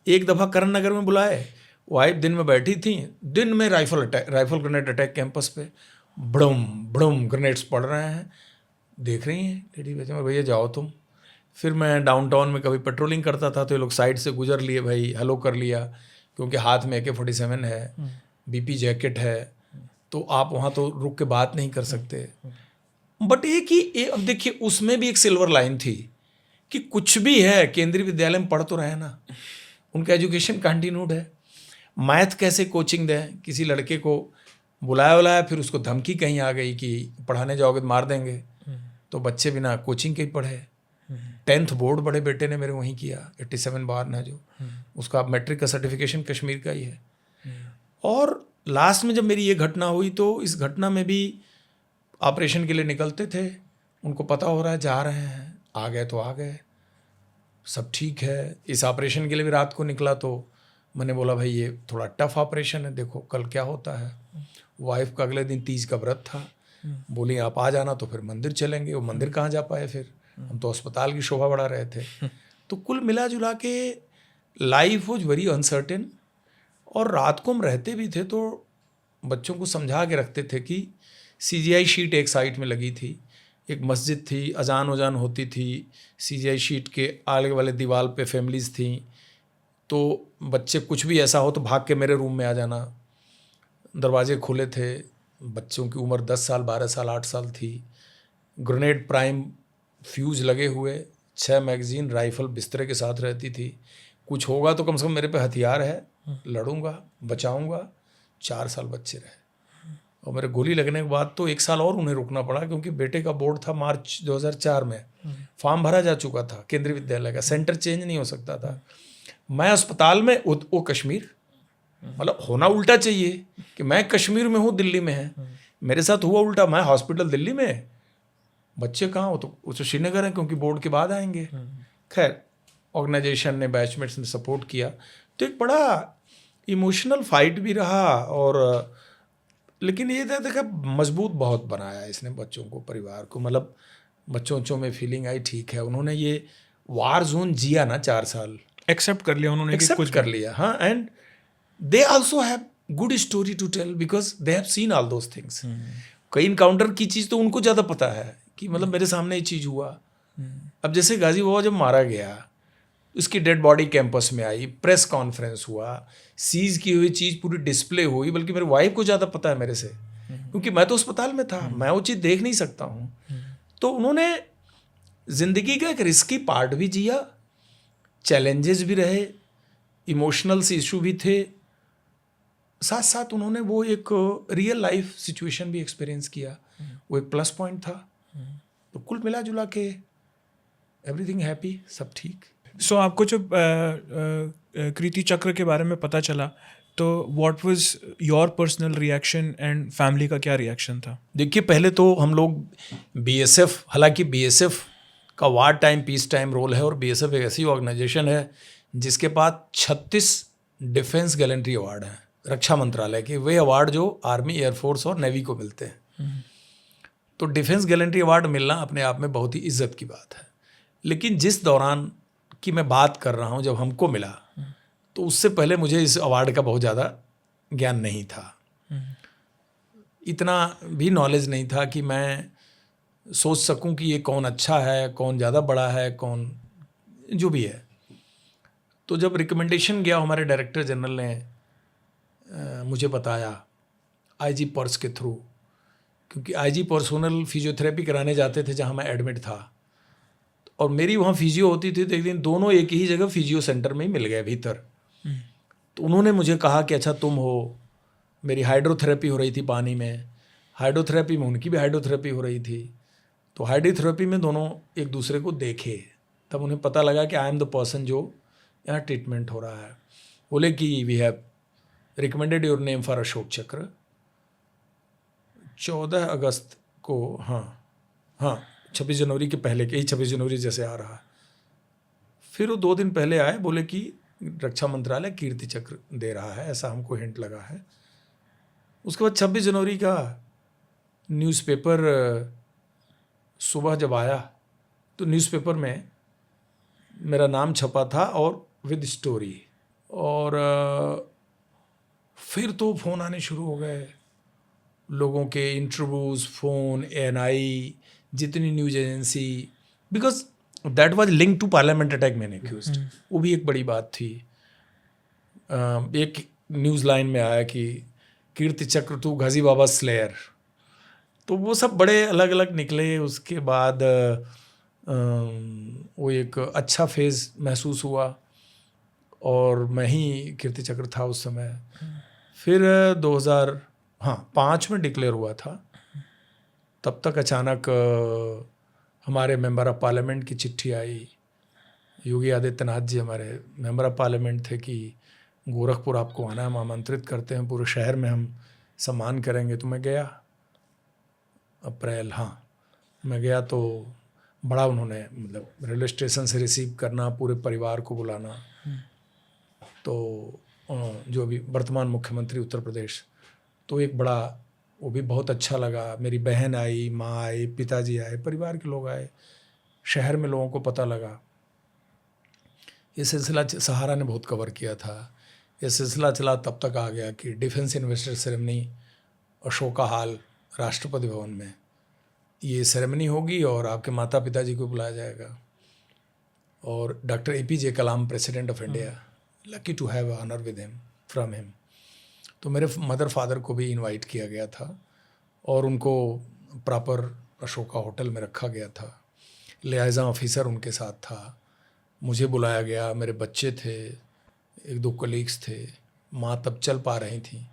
एक दफ़ा करण नगर में बुलाए, वाइफ दिन में बैठी थी, दिन में राइफल ग्रेनेड अटैक कैंपस पे, बड़म बड़म ग्रेनेड्स पड़ रहे हैं, देख रही हैं लेडी बेचा, भैया जाओ तुम। फिर मैं डाउनटाउन में कभी पेट्रोलिंग करता था तो ये लोग साइड से गुजर लिए, भाई हेलो कर लिया, क्योंकि हाथ में AK-47 है, BP जैकेट है, तो आप वहाँ तो रुक के बात नहीं कर सकते। बट अब देखिए उसमें भी एक सिल्वर लाइन थी कि कुछ भी है केंद्रीय विद्यालय में पढ़ तो रहे ना, उनका एजुकेशन कंटिन्यूड है। मैथ कैसे कोचिंग दें, किसी लड़के को बुलाया, फिर उसको धमकी कहीं आ गई कि पढ़ाने जाओगे तो मार देंगे, तो बच्चे बिना कोचिंग के ही पढ़े। 10th बोर्ड बड़े बेटे ने मेरे वहीं किया, 87 बार ना, जो उसका मैट्रिक का सर्टिफिकेशन कश्मीर का ही है। और लास्ट में जब मेरी ये घटना हुई तो इस घटना में भी ऑपरेशन के लिए निकलते थे, उनको पता हो रहा है जा रहे हैं, आ गए तो आ गए, सब ठीक है। इस ऑपरेशन के लिए भी रात को निकला तो मैंने बोला भाई ये थोड़ा टफ ऑपरेशन है, देखो कल क्या होता है। वाइफ का अगले दिन तीज का व्रत था, बोली आप आ जाना तो फिर मंदिर चलेंगे। वो मंदिर कहाँ जा पाए, फिर हम तो अस्पताल की शोभा बढ़ा रहे थे। तो कुल मिला जुला के लाइफ वॉज वेरी अनसर्टेन। और रात को हम रहते भी थे तो बच्चों को समझा के रखते थे कि CGI शीट एक साइड में लगी थी, एक मस्जिद थी, अजान वजान होती थी, CGI शीट के आगे वाले दीवार पे फैमिलीज़ थी, तो बच्चे कुछ भी ऐसा हो तो भाग के मेरे रूम में आ जाना। दरवाजे खुले थे, बच्चों की उम्र 10 साल 12 साल 8 साल थी, ग्रेनेड प्राइम फ्यूज लगे हुए, 6 मैगजीन, राइफल बिस्तरे के साथ रहती थी। कुछ होगा तो कम से कम मेरे पे हथियार है, लड़ूंगा, बचाऊंगा। 4 साल बच्चे रहे, और मेरे गोली लगने के बाद तो 1 साल और उन्हें रुकना पड़ा, क्योंकि बेटे का बोर्ड था मार्च 2004 में, फॉर्म भरा जा चुका था केंद्रीय विद्यालय का, सेंटर चेंज नहीं हो सकता था। मैं अस्पताल में, वो कश्मीर, मतलब होना उल्टा चाहिए कि मैं कश्मीर में हूँ, दिल्ली में है, मेरे साथ हुआ उल्टा, मैं हॉस्पिटल दिल्ली में, बच्चे कहाँ हो, तो श्रीनगर है, क्योंकि बोर्ड के बाद आएंगे। खैर ऑर्गेनाइजेशन ने, बैचमेट्स ने सपोर्ट किया, तो एक बड़ा इमोशनल फाइट भी रहा। और लेकिन ये देखा मजबूत बहुत बनाया इसने बच्चों को, परिवार को, मतलब बच्चों में फीलिंग आई ठीक है, उन्होंने ये वार जोन जिया ना 4 साल, एक्सेप्ट कर लिया उन्होंने, कुछ कर लिया। हाँ, and they also have good story to tell because they have seen all those things. कई इनकाउंटर की चीज़ तो उनको ज़्यादा पता है कि मतलब मेरे सामने ये चीज़ हुआ। अब जैसे गाजी बाबा जब मारा गया, उसकी डेड बॉडी कैंपस में आई, प्रेस कॉन्फ्रेंस हुआ, सीज की हुई चीज़ पूरी डिस्प्ले हुई, बल्कि मेरे वाइफ को ज़्यादा पता है मेरे से क्योंकि मैं तो अस्पताल में था, मैं वो चीज़ देख नहीं सकता हूँ। तो उन्होंने ज़िंदगी का एक रिस्की पार्ट भी जिया, चैलेंजेस भी रहे, इमोशनल्स इशू भी थे, साथ साथ उन्होंने वो एक रियल लाइफ सिचुएशन भी एक्सपीरियंस किया, वो एक प्लस पॉइंट था। तो कुल मिला जुला के एवरीथिंग हैप्पी, सब ठीक। सो आपको जब कृति चक्र के बारे में पता चला तो what was your personal reaction and family का क्या रिएक्शन था? देखिए, पहले तो हम लोग बीएसएफ, हालांकि बीएसएफ का war time peace time role है और बीएसएफ एक ऐसी ऑर्गेनाइजेशन है जिसके पास 36 डिफेंस गैलेंट्री अवार्ड हैं रक्षा मंत्रालय के, वे अवार्ड जो आर्मी, एयरफोर्स और नेवी को मिलते हैं। तो डिफेंस गैलेंट्री अवार्ड मिलना अपने आप में बहुत ही इज्जत की बात है। लेकिन जिस दौरान की मैं बात कर रहा हूँ, जब हमको मिला, तो उससे पहले मुझे इस अवार्ड का बहुत ज़्यादा ज्ञान नहीं था, इतना भी नॉलेज नहीं था कि मैं सोच सकूं कि ये कौन अच्छा है, कौन ज़्यादा बड़ा है, कौन जो भी है। तो जब रिकमेंडेशन गया, हमारे डायरेक्टर जनरल ने मुझे बताया आईजी पर्स के थ्रू, क्योंकि आईजी पर्सोनल फिजियोथेरेपी कराने जाते थे जहाँ मैं एडमिट था, और मेरी वहाँ फिजियो होती थी। तो एक दिन दोनों एक ही जगह फिजियो सेंटर में ही मिल गए भीतर। तो उन्होंने मुझे कहा कि अच्छा तुम हो, मेरी हाइड्रोथेरेपी हो रही थी पानी में, हाइड्रोथेरेपी में उनकी भी हाइड्रोथेरेपी हो रही थी। तो हाइड्रोथेरेपी में दोनों एक दूसरे को देखे, तब उन्हें पता लगा कि आई एम द पर्सन जो यहाँ ट्रीटमेंट हो रहा है। बोले कि we have recommended your name for Ashok Chakra. 14 अगस्त को, हाँ 26 जनवरी के पहले के ही, 26 जनवरी जैसे आ रहा है। फिर वो 2 दिन पहले आए, बोले कि रक्षा मंत्रालय कीर्ति चक्र दे रहा है, ऐसा हमको हिंट लगा है। उसके बाद 26 जनवरी का न्यूज़पेपर सुबह जब आया तो न्यूज़पेपर में मेरा नाम छपा था और विद स्टोरी। और फिर तो फ़ोन आने शुरू हो गए, लोगों के इंटरव्यूज़, फ़ोन, एएनआई, जितनी news agency, because that was link to parliament attack man accused, वो भी एक बड़ी बात थी। एक न्यूज़ लाइन में आया कि कीर्ति चक्र टू गाजी बाबा स्लेयर, तो वो सब बड़े अलग अलग निकले। उसके बाद वो एक अच्छा फेज़ महसूस हुआ और मैं ही कीर्ति चक्र था उस समय। फिर 2005 में डिक्लेयर हुआ था। तब तक अचानक हमारे मेंबर ऑफ पार्लियामेंट की चिट्ठी आई, योगी आदित्यनाथ जी हमारे मेंबर ऑफ पार्लियामेंट थे, कि गोरखपुर आपको आना है, हम आमंत्रित करते हैं, पूरे शहर में हम सम्मान करेंगे। तो मैं गया अप्रैल, मैं गया तो बड़ा उन्होंने, मतलब रेलवे स्टेशन से रिसीव करना, पूरे परिवार को बुलाना। तो जो अभी वर्तमान मुख्यमंत्री उत्तर प्रदेश, तो एक बड़ा, वो भी बहुत अच्छा लगा। मेरी बहन आई, माँ आई, पिताजी आए, परिवार के लोग आए, शहर में लोगों को पता लगा। ये सिलसिला सहारा ने बहुत कवर किया था। ये सिलसिला चला तब तक आ गया कि defence investor ceremony Ashoka hall Rashtrapati Bhavan में ये सेरेमनी होगी और आपके माता पिताजी को बुलाया जाएगा, और doctor APJ Kalam president of India, lucky to have honour with him, from him. तो मेरे मदर फादर को भी इनवाइट किया गया था और उनको प्रॉपर अशोका होटल में रखा गया था। लिहाजा ऑफिसर उनके साथ था, मुझे बुलाया गया, मेरे बच्चे थे, 1-2 कलीग्स थे, माँ तब चल पा रही थी,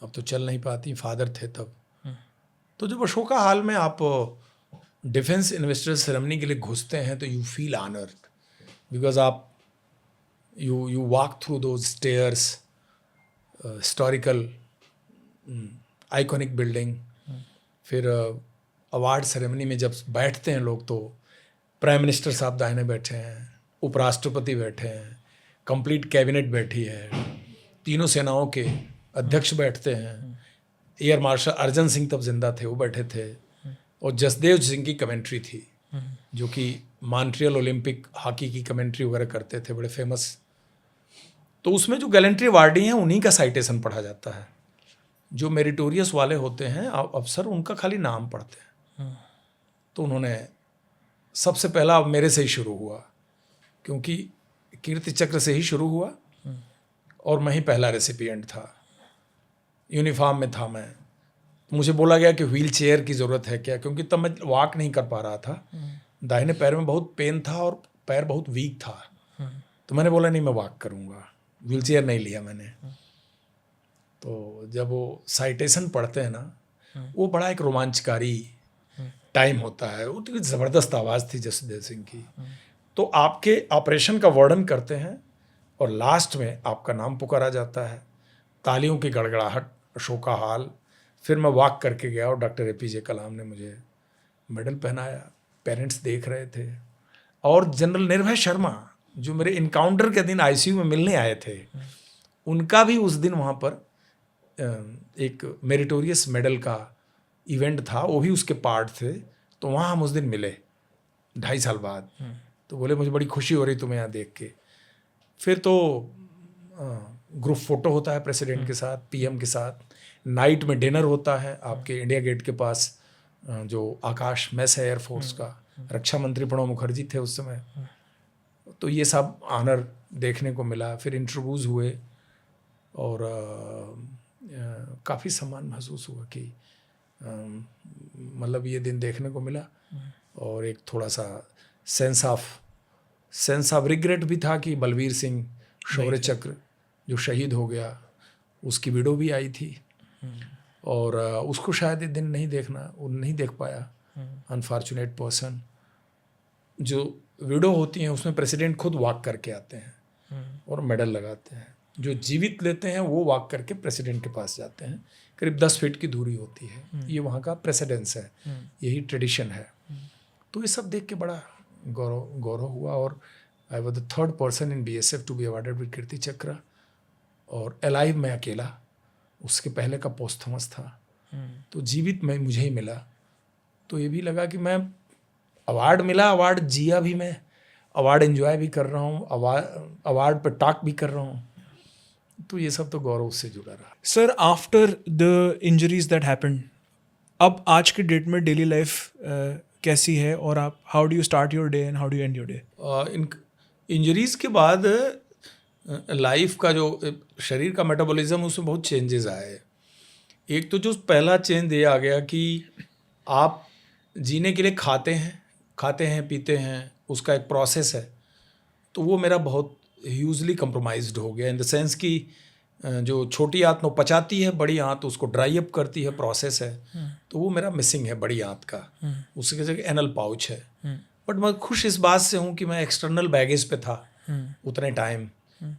अब तो चल नहीं पाती, फादर थे तब। तो जब अशोका हॉल में आप डिफेंस इन्वेस्टर सेरेमनी के लिए घुसते हैं तो यू फील ऑनर्ड, बिकॉज आप you walk through those stairs, historical iconic building. फिर अवार्ड सेरेमनी में जब बैठते हैं लोग, तो प्राइम मिनिस्टर साहब दाहिने बैठे हैं, उपराष्ट्रपति बैठे हैं, कंप्लीट कैबिनेट बैठी है, तीनों सेनाओं के अध्यक्ष बैठते हैं, एयर मार्शल अर्जन सिंह तब जिंदा थे, वो बैठे थे, और जसदेव सिंह की कमेंट्री थी, जो कि मॉन्ट्रियल ओलंपिक हॉकी की कमेंट्री वगैरह करते थे, बड़े फेमस। तो उसमें जो गैलेंट्री अवार्डी हैं उन्हीं का साइटेशन पढ़ा जाता है। जो मेरिटोरियस वाले होते हैं अफसर, उनका खाली नाम पढ़ते हैं। तो उन्होंने सबसे पहला मेरे से ही शुरू हुआ, क्योंकि कीर्ति चक्र से ही शुरू हुआ और मैं ही पहला रेसिपिएंट था। यूनिफॉर्म में था मैं, मुझे बोला गया कि व्हील चेयर की ज़रूरत है क्या, क्योंकि तब मैं वॉक नहीं कर पा रहा था, दाहिने पैर में बहुत पेन था और पैर बहुत वीक था। तो मैंने बोला नहीं, मैं वॉक करूँगा, व्हील चेयर नहीं लिया मैंने। तो जब वो साइटेशन पढ़ते हैं ना, वो बड़ा एक रोमांचकारी टाइम होता है। वो तो ज़बरदस्त आवाज़ थी जसदेव सिंह की। तो आपके ऑपरेशन का वर्णन करते हैं और लास्ट में आपका नाम पुकारा जाता है, तालियों की गड़गड़ाहट, अशोका हाल। फिर मैं वॉक करके गया और डॉक्टर APJ कलाम ने मुझे मेडल पहनाया, पेरेंट्स देख रहे थे। और जनरल निर्भय शर्मा जो मेरे इनकाउंटर के दिन ICU में मिलने आए थे, उनका भी उस दिन वहाँ पर एक मेरिटोरियस मेडल का इवेंट था, वो भी उसके पार्ट थे। तो वहाँ हम उस दिन मिले 2.5 साल बाद। तो बोले मुझे बड़ी खुशी हो रही तुम्हें यहाँ देख के। फिर तो ग्रुप फोटो होता है प्रेसिडेंट के साथ, PM के साथ। नाइट में डिनर होता है आपके इंडिया गेट के पास, जो आकाश मैस है एयरफोर्स का। रक्षा मंत्री प्रणब मुखर्जी थे उस समय। तो ये सब ऑनर देखने को मिला। फिर इंटरव्यूज़ हुए और काफ़ी सम्मान महसूस हुआ कि मतलब ये दिन देखने को मिला। और एक थोड़ा सा सेंस ऑफ रिग्रेट भी था कि बलवीर सिंह शौर्य चक्र जो शहीद हो गया, उसकी वीडियो भी आई थी और उसको शायद ये दिन नहीं देख पाया। Unfortunate person. जो वीडियो होती हैं उसमें प्रेसिडेंट खुद वॉक करके आते हैं और मेडल लगाते हैं। जो जीवित लेते हैं वो वॉक करके प्रेसिडेंट के पास जाते हैं। करीब 10 फीट की दूरी होती है। ये वहाँ का प्रेसिडेंस है, यही ट्रेडिशन है। तो ये सब देख के बड़ा गौरव हुआ। और I was the 3rd person in BSF to be awarded with Kirti Chakra. और अलाइव में अकेला, उसके पहले का पोस्थमस था। तो जीवित में मुझे ही मिला। तो ये भी लगा कि मैं अवार्ड मिला, अवार्ड जिया भी, मैं अवार्ड एंजॉय भी कर रहा हूँ, अवार्ड पर टॉक भी कर रहा हूँ। तो ये सब तो गौरव से जुड़ा रहा। Sir, after the injuries that happened, अब आज के डेट में डेली लाइफ कैसी है और आप how do you start your day and how do you and your day? In injuries के बाद लाइफ का जो शरीर का मेटाबॉलिज्म, उसमें बहुत चेंजेस आए। एक तो जो पहला चेंज ये आ गया कि आप जीने के लिए खाते हैं पीते हैं, उसका एक प्रोसेस है। तो वो मेरा बहुत ह्यूजली कंप्रोमाइज्ड हो गया, इन द सेंस कि जो छोटी आंत वो पचाती है, बड़ी आंत उसको ड्राई अप करती है, प्रोसेस है। तो वो मेरा मिसिंग है बड़ी आंत का। उसकी जगह एनल पाउच है। बट मैं खुश इस बात से हूँ कि मैं एक्सटर्नल बैगेज पे था उतने टाइम।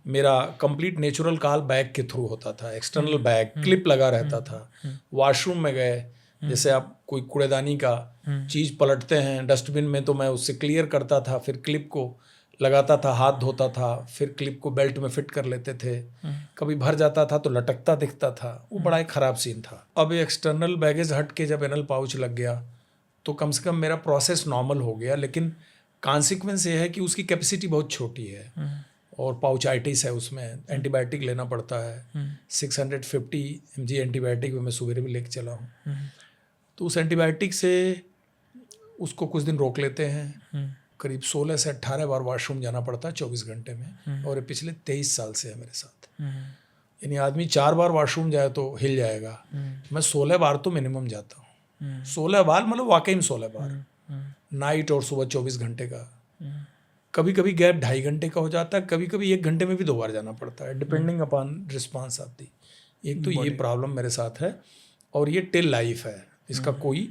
मेरा कंप्लीट नेचुरल कॉल बैग के थ्रू होता था। एक्सटर्नल बैग क्लिप लगा रहता था। वॉशरूम में गए, जैसे आप कोई कूड़ेदानी का चीज़ पलटते हैं डस्टबिन में, तो मैं उससे क्लियर करता था, फिर क्लिप को लगाता था, हाथ धोता था, फिर क्लिप को बेल्ट में फिट कर लेते थे। कभी भर जाता था तो लटकता दिखता था। वो बड़ा एक ख़राब सीन था। अब एक्सटर्नल बैगेज हट के जब एनल पाउच लग गया तो कम से कम मेरा प्रोसेस नॉर्मल हो गया। लेकिन कॉन्सिक्वेंस ये है कि उसकी कैपेसिटी बहुत छोटी है और पाउचाइटिस है, उसमें एंटीबायोटिक लेना पड़ता है। 650 mg एंटीबायोटिक मैं सुबह भी लेके चला हूँ। तो उस एंटीबायोटिक से उसको कुछ दिन रोक लेते हैं। करीब 16 से 18 बार वॉशरूम जाना पड़ता है 24 घंटे में। और ये पिछले 23 साल से है मेरे साथ। यानी आदमी 4 बार वॉशरूम जाए तो हिल जाएगा, मैं 16 बार तो मिनिमम जाता हूँ। 16 बार मतलब वाकई में 16 बार, नाइट और सुबह 24 घंटे का। कभी कभी गैप 2.5 घंटे का हो जाता है, कभी कभी 1 घंटे में भी 2 बार जाना पड़ता है, depending upon response of the. एक तो ये प्रॉब्लम मेरे साथ है और ये टिल लाइफ है, इसका कोई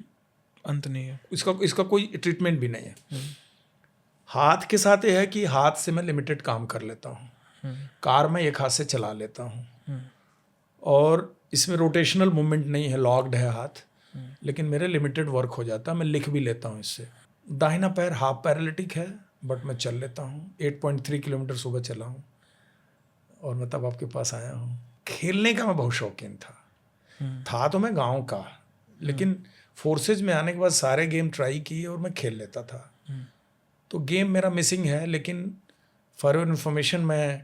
अंत नहीं है, इसका कोई ट्रीटमेंट भी नहीं है। हाथ के साथ ये है कि हाथ से मैं लिमिटेड काम कर लेता हूँ। कार में एक हाथ से चला लेता हूँ और इसमें रोटेशनल मूवमेंट नहीं है, लॉक्ड है हाथ। लेकिन मेरे लिमिटेड वर्क हो जाता है, मैं लिख भी लेता हूँ इससे। दाहिना पैर हाफ पैरालिटिक है बट मैं चल लेता हूँ। 8.3 किलोमीटर सुबह चला हूँ और मैं तब आपके पास आया हूँ। खेलने का मैं बहुत शौकीन था तो मैं गांव का, लेकिन फोर्सेज में आने के बाद सारे गेम ट्राई किए और मैं खेल लेता था। तो गेम मेरा मिसिंग है। लेकिन फॉर योर इन्फॉर्मेशन, मैं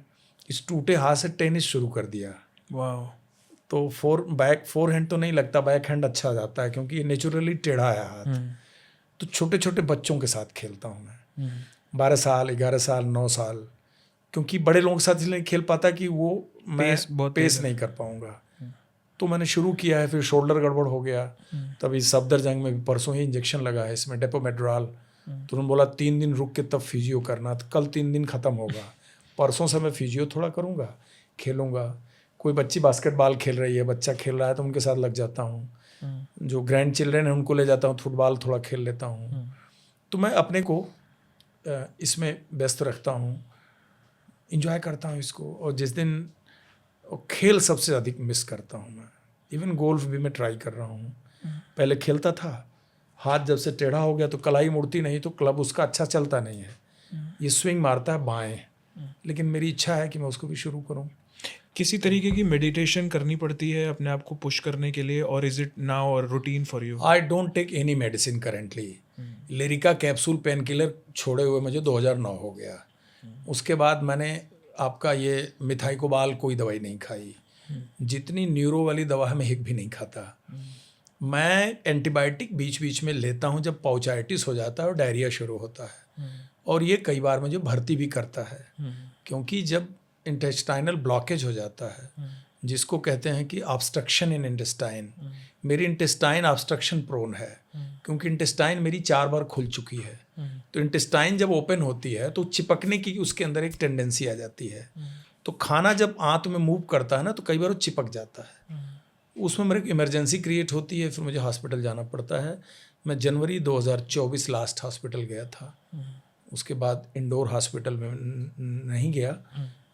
इस टूटे हाथ से टेनिस शुरू कर दिया। वाह। तो फोर हैंड तो नहीं लगता, बैक हैंड अच्छा जाता है क्योंकि ये नेचुरली टेढ़ा है हाथ। तो छोटे छोटे बच्चों के साथ खेलता हूँ मैं, 12 साल 11 साल 9 साल, क्योंकि बड़े लोगों के साथ इसलिए खेल पाता कि वो मैं पेस नहीं कर पाऊँगा। तो मैंने शुरू किया है, फिर शोल्डर गड़बड़ हो गया, तभी सफदरजंग में भी परसों ही इंजेक्शन लगा है इसमें डेपोमेड्राल। तो उन्होंने बोला 3 दिन रुक के तब फिजियो करना, तो कल 3 दिन ख़त्म होगा, परसों से मैं फिजियो थोड़ा करूँगा, खेलूँगा। कोई बच्ची बास्केटबॉल खेल रही है, बच्चा खेल रहा है तो उनके साथ लग जाता हूँ, जो ग्रैंड चिल्ड्रेन है उनको ले जाता हूँ, फुटबॉल थोड़ा खेल लेता हूँ। तो मैं अपने को इसमें व्यस्त रखता हूँ, इंजॉय करता हूँ इसको। और जिस दिन खेल सबसे अधिक मिस करता हूँ मैं, इवन गोल्फ भी मैं ट्राई कर रहा हूँ। पहले खेलता था, हाथ जब से टेढ़ा हो गया तो कलाई मुड़ती नहीं, तो क्लब उसका अच्छा चलता नहीं है, ये स्विंग मारता है बाएं, लेकिन मेरी इच्छा है कि मैं उसको भी शुरू करूँ। किसी तरीके की मेडिटेशन करनी पड़ती है अपने आप को पुश करने के लिए, और इज इट नाउ और routine for you? I don't take any medicine currently. Lyrica capsule pain killer छोड़े हुए मुझे 2009 हो गया। उसके बाद मैंने आपका ये मिथाइकोबाल कोई दवाई नहीं खाई, जितनी न्यूरो वाली दवा है मैं एक भी नहीं खाता। मैं एंटीबायोटिक बीच बीच में लेता हूँ जब पाउचाइटिस हो जाता है और डायरिया शुरू होता है, और ये कई बार मुझे भर्ती भी करता है, क्योंकि जब इंटेस्टाइनल ब्लॉकेज हो जाता है, जिसको कहते हैं कि ऑब्स्ट्रक्शन इन इंटेस्टाइन, मेरी इंटेस्टाइन ऑब्स्ट्रक्शन प्रोन है, क्योंकि इंटेस्टाइन मेरी 4 बार खुल चुकी है। तो इंटेस्टाइन जब ओपन होती है तो चिपकने की उसके अंदर एक टेंडेंसी आ जाती है, तो खाना जब आंत में मूव करता है ना तो कई बार वो चिपक जाता है, उसमें मेरे इमरजेंसी क्रिएट होती है, फिर मुझे हॉस्पिटल जाना पड़ता है। मैं जनवरी 2024 लास्ट हॉस्पिटल गया था, उसके बाद इंडोर हॉस्पिटल में नहीं गया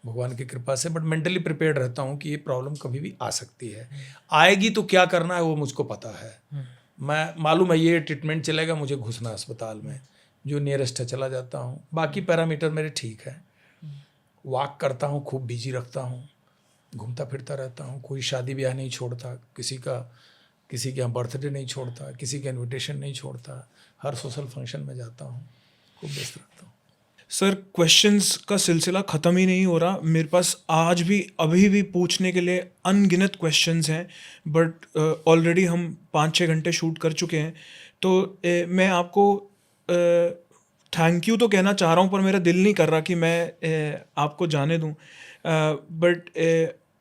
भगवान की कृपा से, बट मेंटली प्रिपेयर्ड रहता हूँ कि ये प्रॉब्लम कभी भी आ सकती है, आएगी तो क्या करना है वो मुझको पता है। मैं मालूम है ये ट्रीटमेंट चलेगा, मुझे घुसना अस्पताल में, जो नियरेस्ट है चला जाता हूँ, बाकी पैरामीटर मेरे ठीक है। वॉक करता हूँ, खूब बिजी रखता हूँ, घूमता फिरता रहता हूँ, कोई शादी ब्याह नहीं छोड़ता, किसी के यहाँ बर्थडे नहीं छोड़ता, किसी का इन्विटेशन नहीं छोड़ता, हर सोशल फंक्शन में जाता हूँ, खूब व्यस्त रहता हूँ। सर, क्वेश्चंस का सिलसिला ख़त्म ही नहीं हो रहा। मेरे पास आज भी अभी भी पूछने के लिए अनगिनत क्वेश्चंस हैं, बट ऑलरेडी हम 5-6 घंटे शूट कर चुके हैं। तो मैं आपको थैंक यू तो कहना चाह रहा हूँ, पर मेरा दिल नहीं कर रहा कि मैं आपको जाने दूँ। बट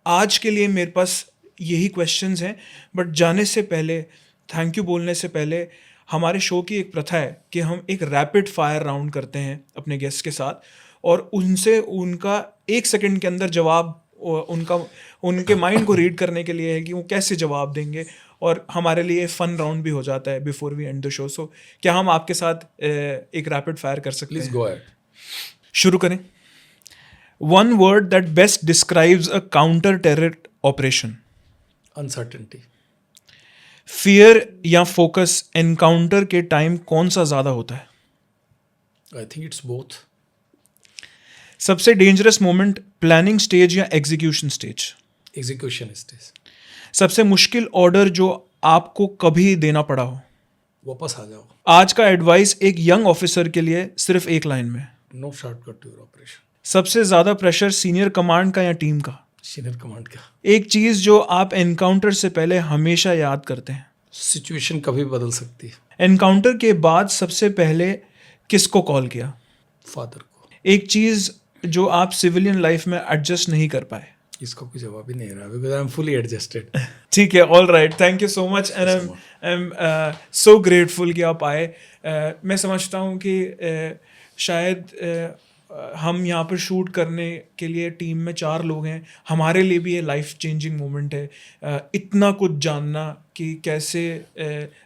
आज के लिए मेरे पास यही क्वेश्चंस हैं। बट जाने से पहले, थैंक यू बोलने से पहले, हमारे शो की एक प्रथा है कि हम एक रैपिड फायर राउंड करते हैं अपने गेस्ट के साथ, और उनसे उनका 1 सेकंड के अंदर जवाब, उनके माइंड को रीड करने के लिए है कि वो कैसे जवाब देंगे, और हमारे लिए फन राउंड भी हो जाता है before we end the show. So क्या हम आपके साथ एक रैपिड फायर कर सकते हैं? Please go ahead. शुरू करें। One word that best describes a counter terror operation. Uncertainty. Fear या फोकस एनकाउंटर के टाइम कौन सा ज्यादा होता है? I think it's both. सबसे डेंजरस मोमेंट प्लानिंग स्टेज या एग्जीक्यूशन स्टेज? Execution stage. सबसे मुश्किल ऑर्डर जो आपको कभी देना पड़ा हो? वापस आ जाओ। आज का एडवाइस एक यंग ऑफिसर के लिए सिर्फ 1 लाइन में। No shortcut to your operation. सबसे ज्यादा प्रेशर सीनियर कमांड का या टीम का? सीनियर कमांड का। एक चीज जो आप एनकाउंटर से पहले हमेशा याद करते हैं? सिचुएशन कभी बदल सकती है। एनकाउंटर के बाद सबसे पहले किसको कॉल किया? फादर को। एक चीज जो आप सिविलियन लाइफ में एडजस्ट नहीं कर पाए? इसका कोई जवाब ही नहीं रहा, because I am fully adjusted. ठीक है, all right, thank you so much, and I am so grateful कि आप आए। मैं समझता हूँ कि शायद हम यहाँ पर शूट करने के लिए टीम में 4 लोग हैं। हमारे लिए भी ये लाइफ चेंजिंग मोमेंट है, इतना कुछ जानना कि कैसे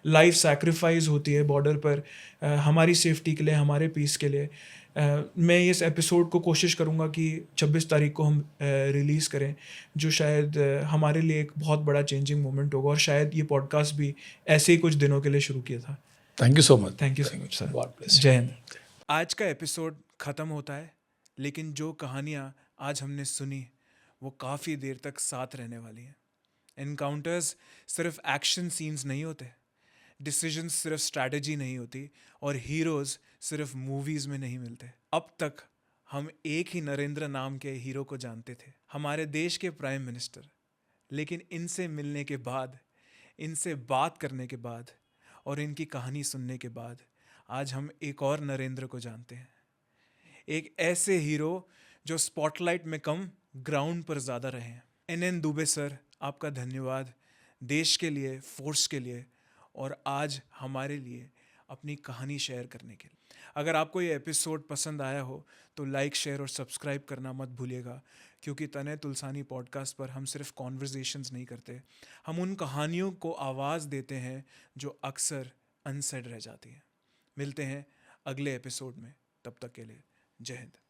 लाइफ सैक्रिफाइस होती है बॉर्डर पर, हमारी सेफ्टी के लिए, हमारे पीस के लिए। मैं इस एपिसोड को कोशिश करूँगा कि 26 तारीख को हम रिलीज़ करें, जो शायद हमारे लिए एक बहुत बड़ा चेंजिंग मोमेंट होगा, और शायद ये पॉडकास्ट भी ऐसे ही कुछ दिनों के लिए शुरू किया था। Thank you so much. Thank you so much sir. God bless. जय हिंद। आज का एपिसोड ख़त्म होता है, लेकिन जो कहानियाँ आज हमने सुनी वो काफ़ी देर तक साथ रहने वाली हैं। एनकाउंटर्स सिर्फ एक्शन सीन्स नहीं होते, डिसीजंस सिर्फ स्ट्रैटेजी नहीं होती, और हीरोज़ सिर्फ मूवीज़ में नहीं मिलते। अब तक हम एक ही नरेंद्र नाम के हीरो को जानते थे, हमारे देश के प्राइम मिनिस्टर। लेकिन इनसे मिलने के बाद, इनसे बात करने के बाद और इनकी कहानी सुनने के बाद आज हम एक और नरेंद्र को जानते हैं। एक ऐसे हीरो जो स्पॉटलाइट में कम, ग्राउंड पर ज़्यादा रहे हैं। NN दुबे सर, आपका धन्यवाद देश के लिए, फोर्स के लिए और आज हमारे लिए अपनी कहानी शेयर करने के लिए। अगर आपको ये एपिसोड पसंद आया हो तो लाइक, शेयर और सब्सक्राइब करना मत भूलिएगा, क्योंकि तने तुलसानी पॉडकास्ट पर हम सिर्फ कॉन्वर्जेशंस नहीं करते, हम उन कहानियों को आवाज़ देते हैं जो अक्सर अनसेड रह जाती हैं। मिलते हैं अगले एपिसोड में, तब तक के लिए जय हिंद।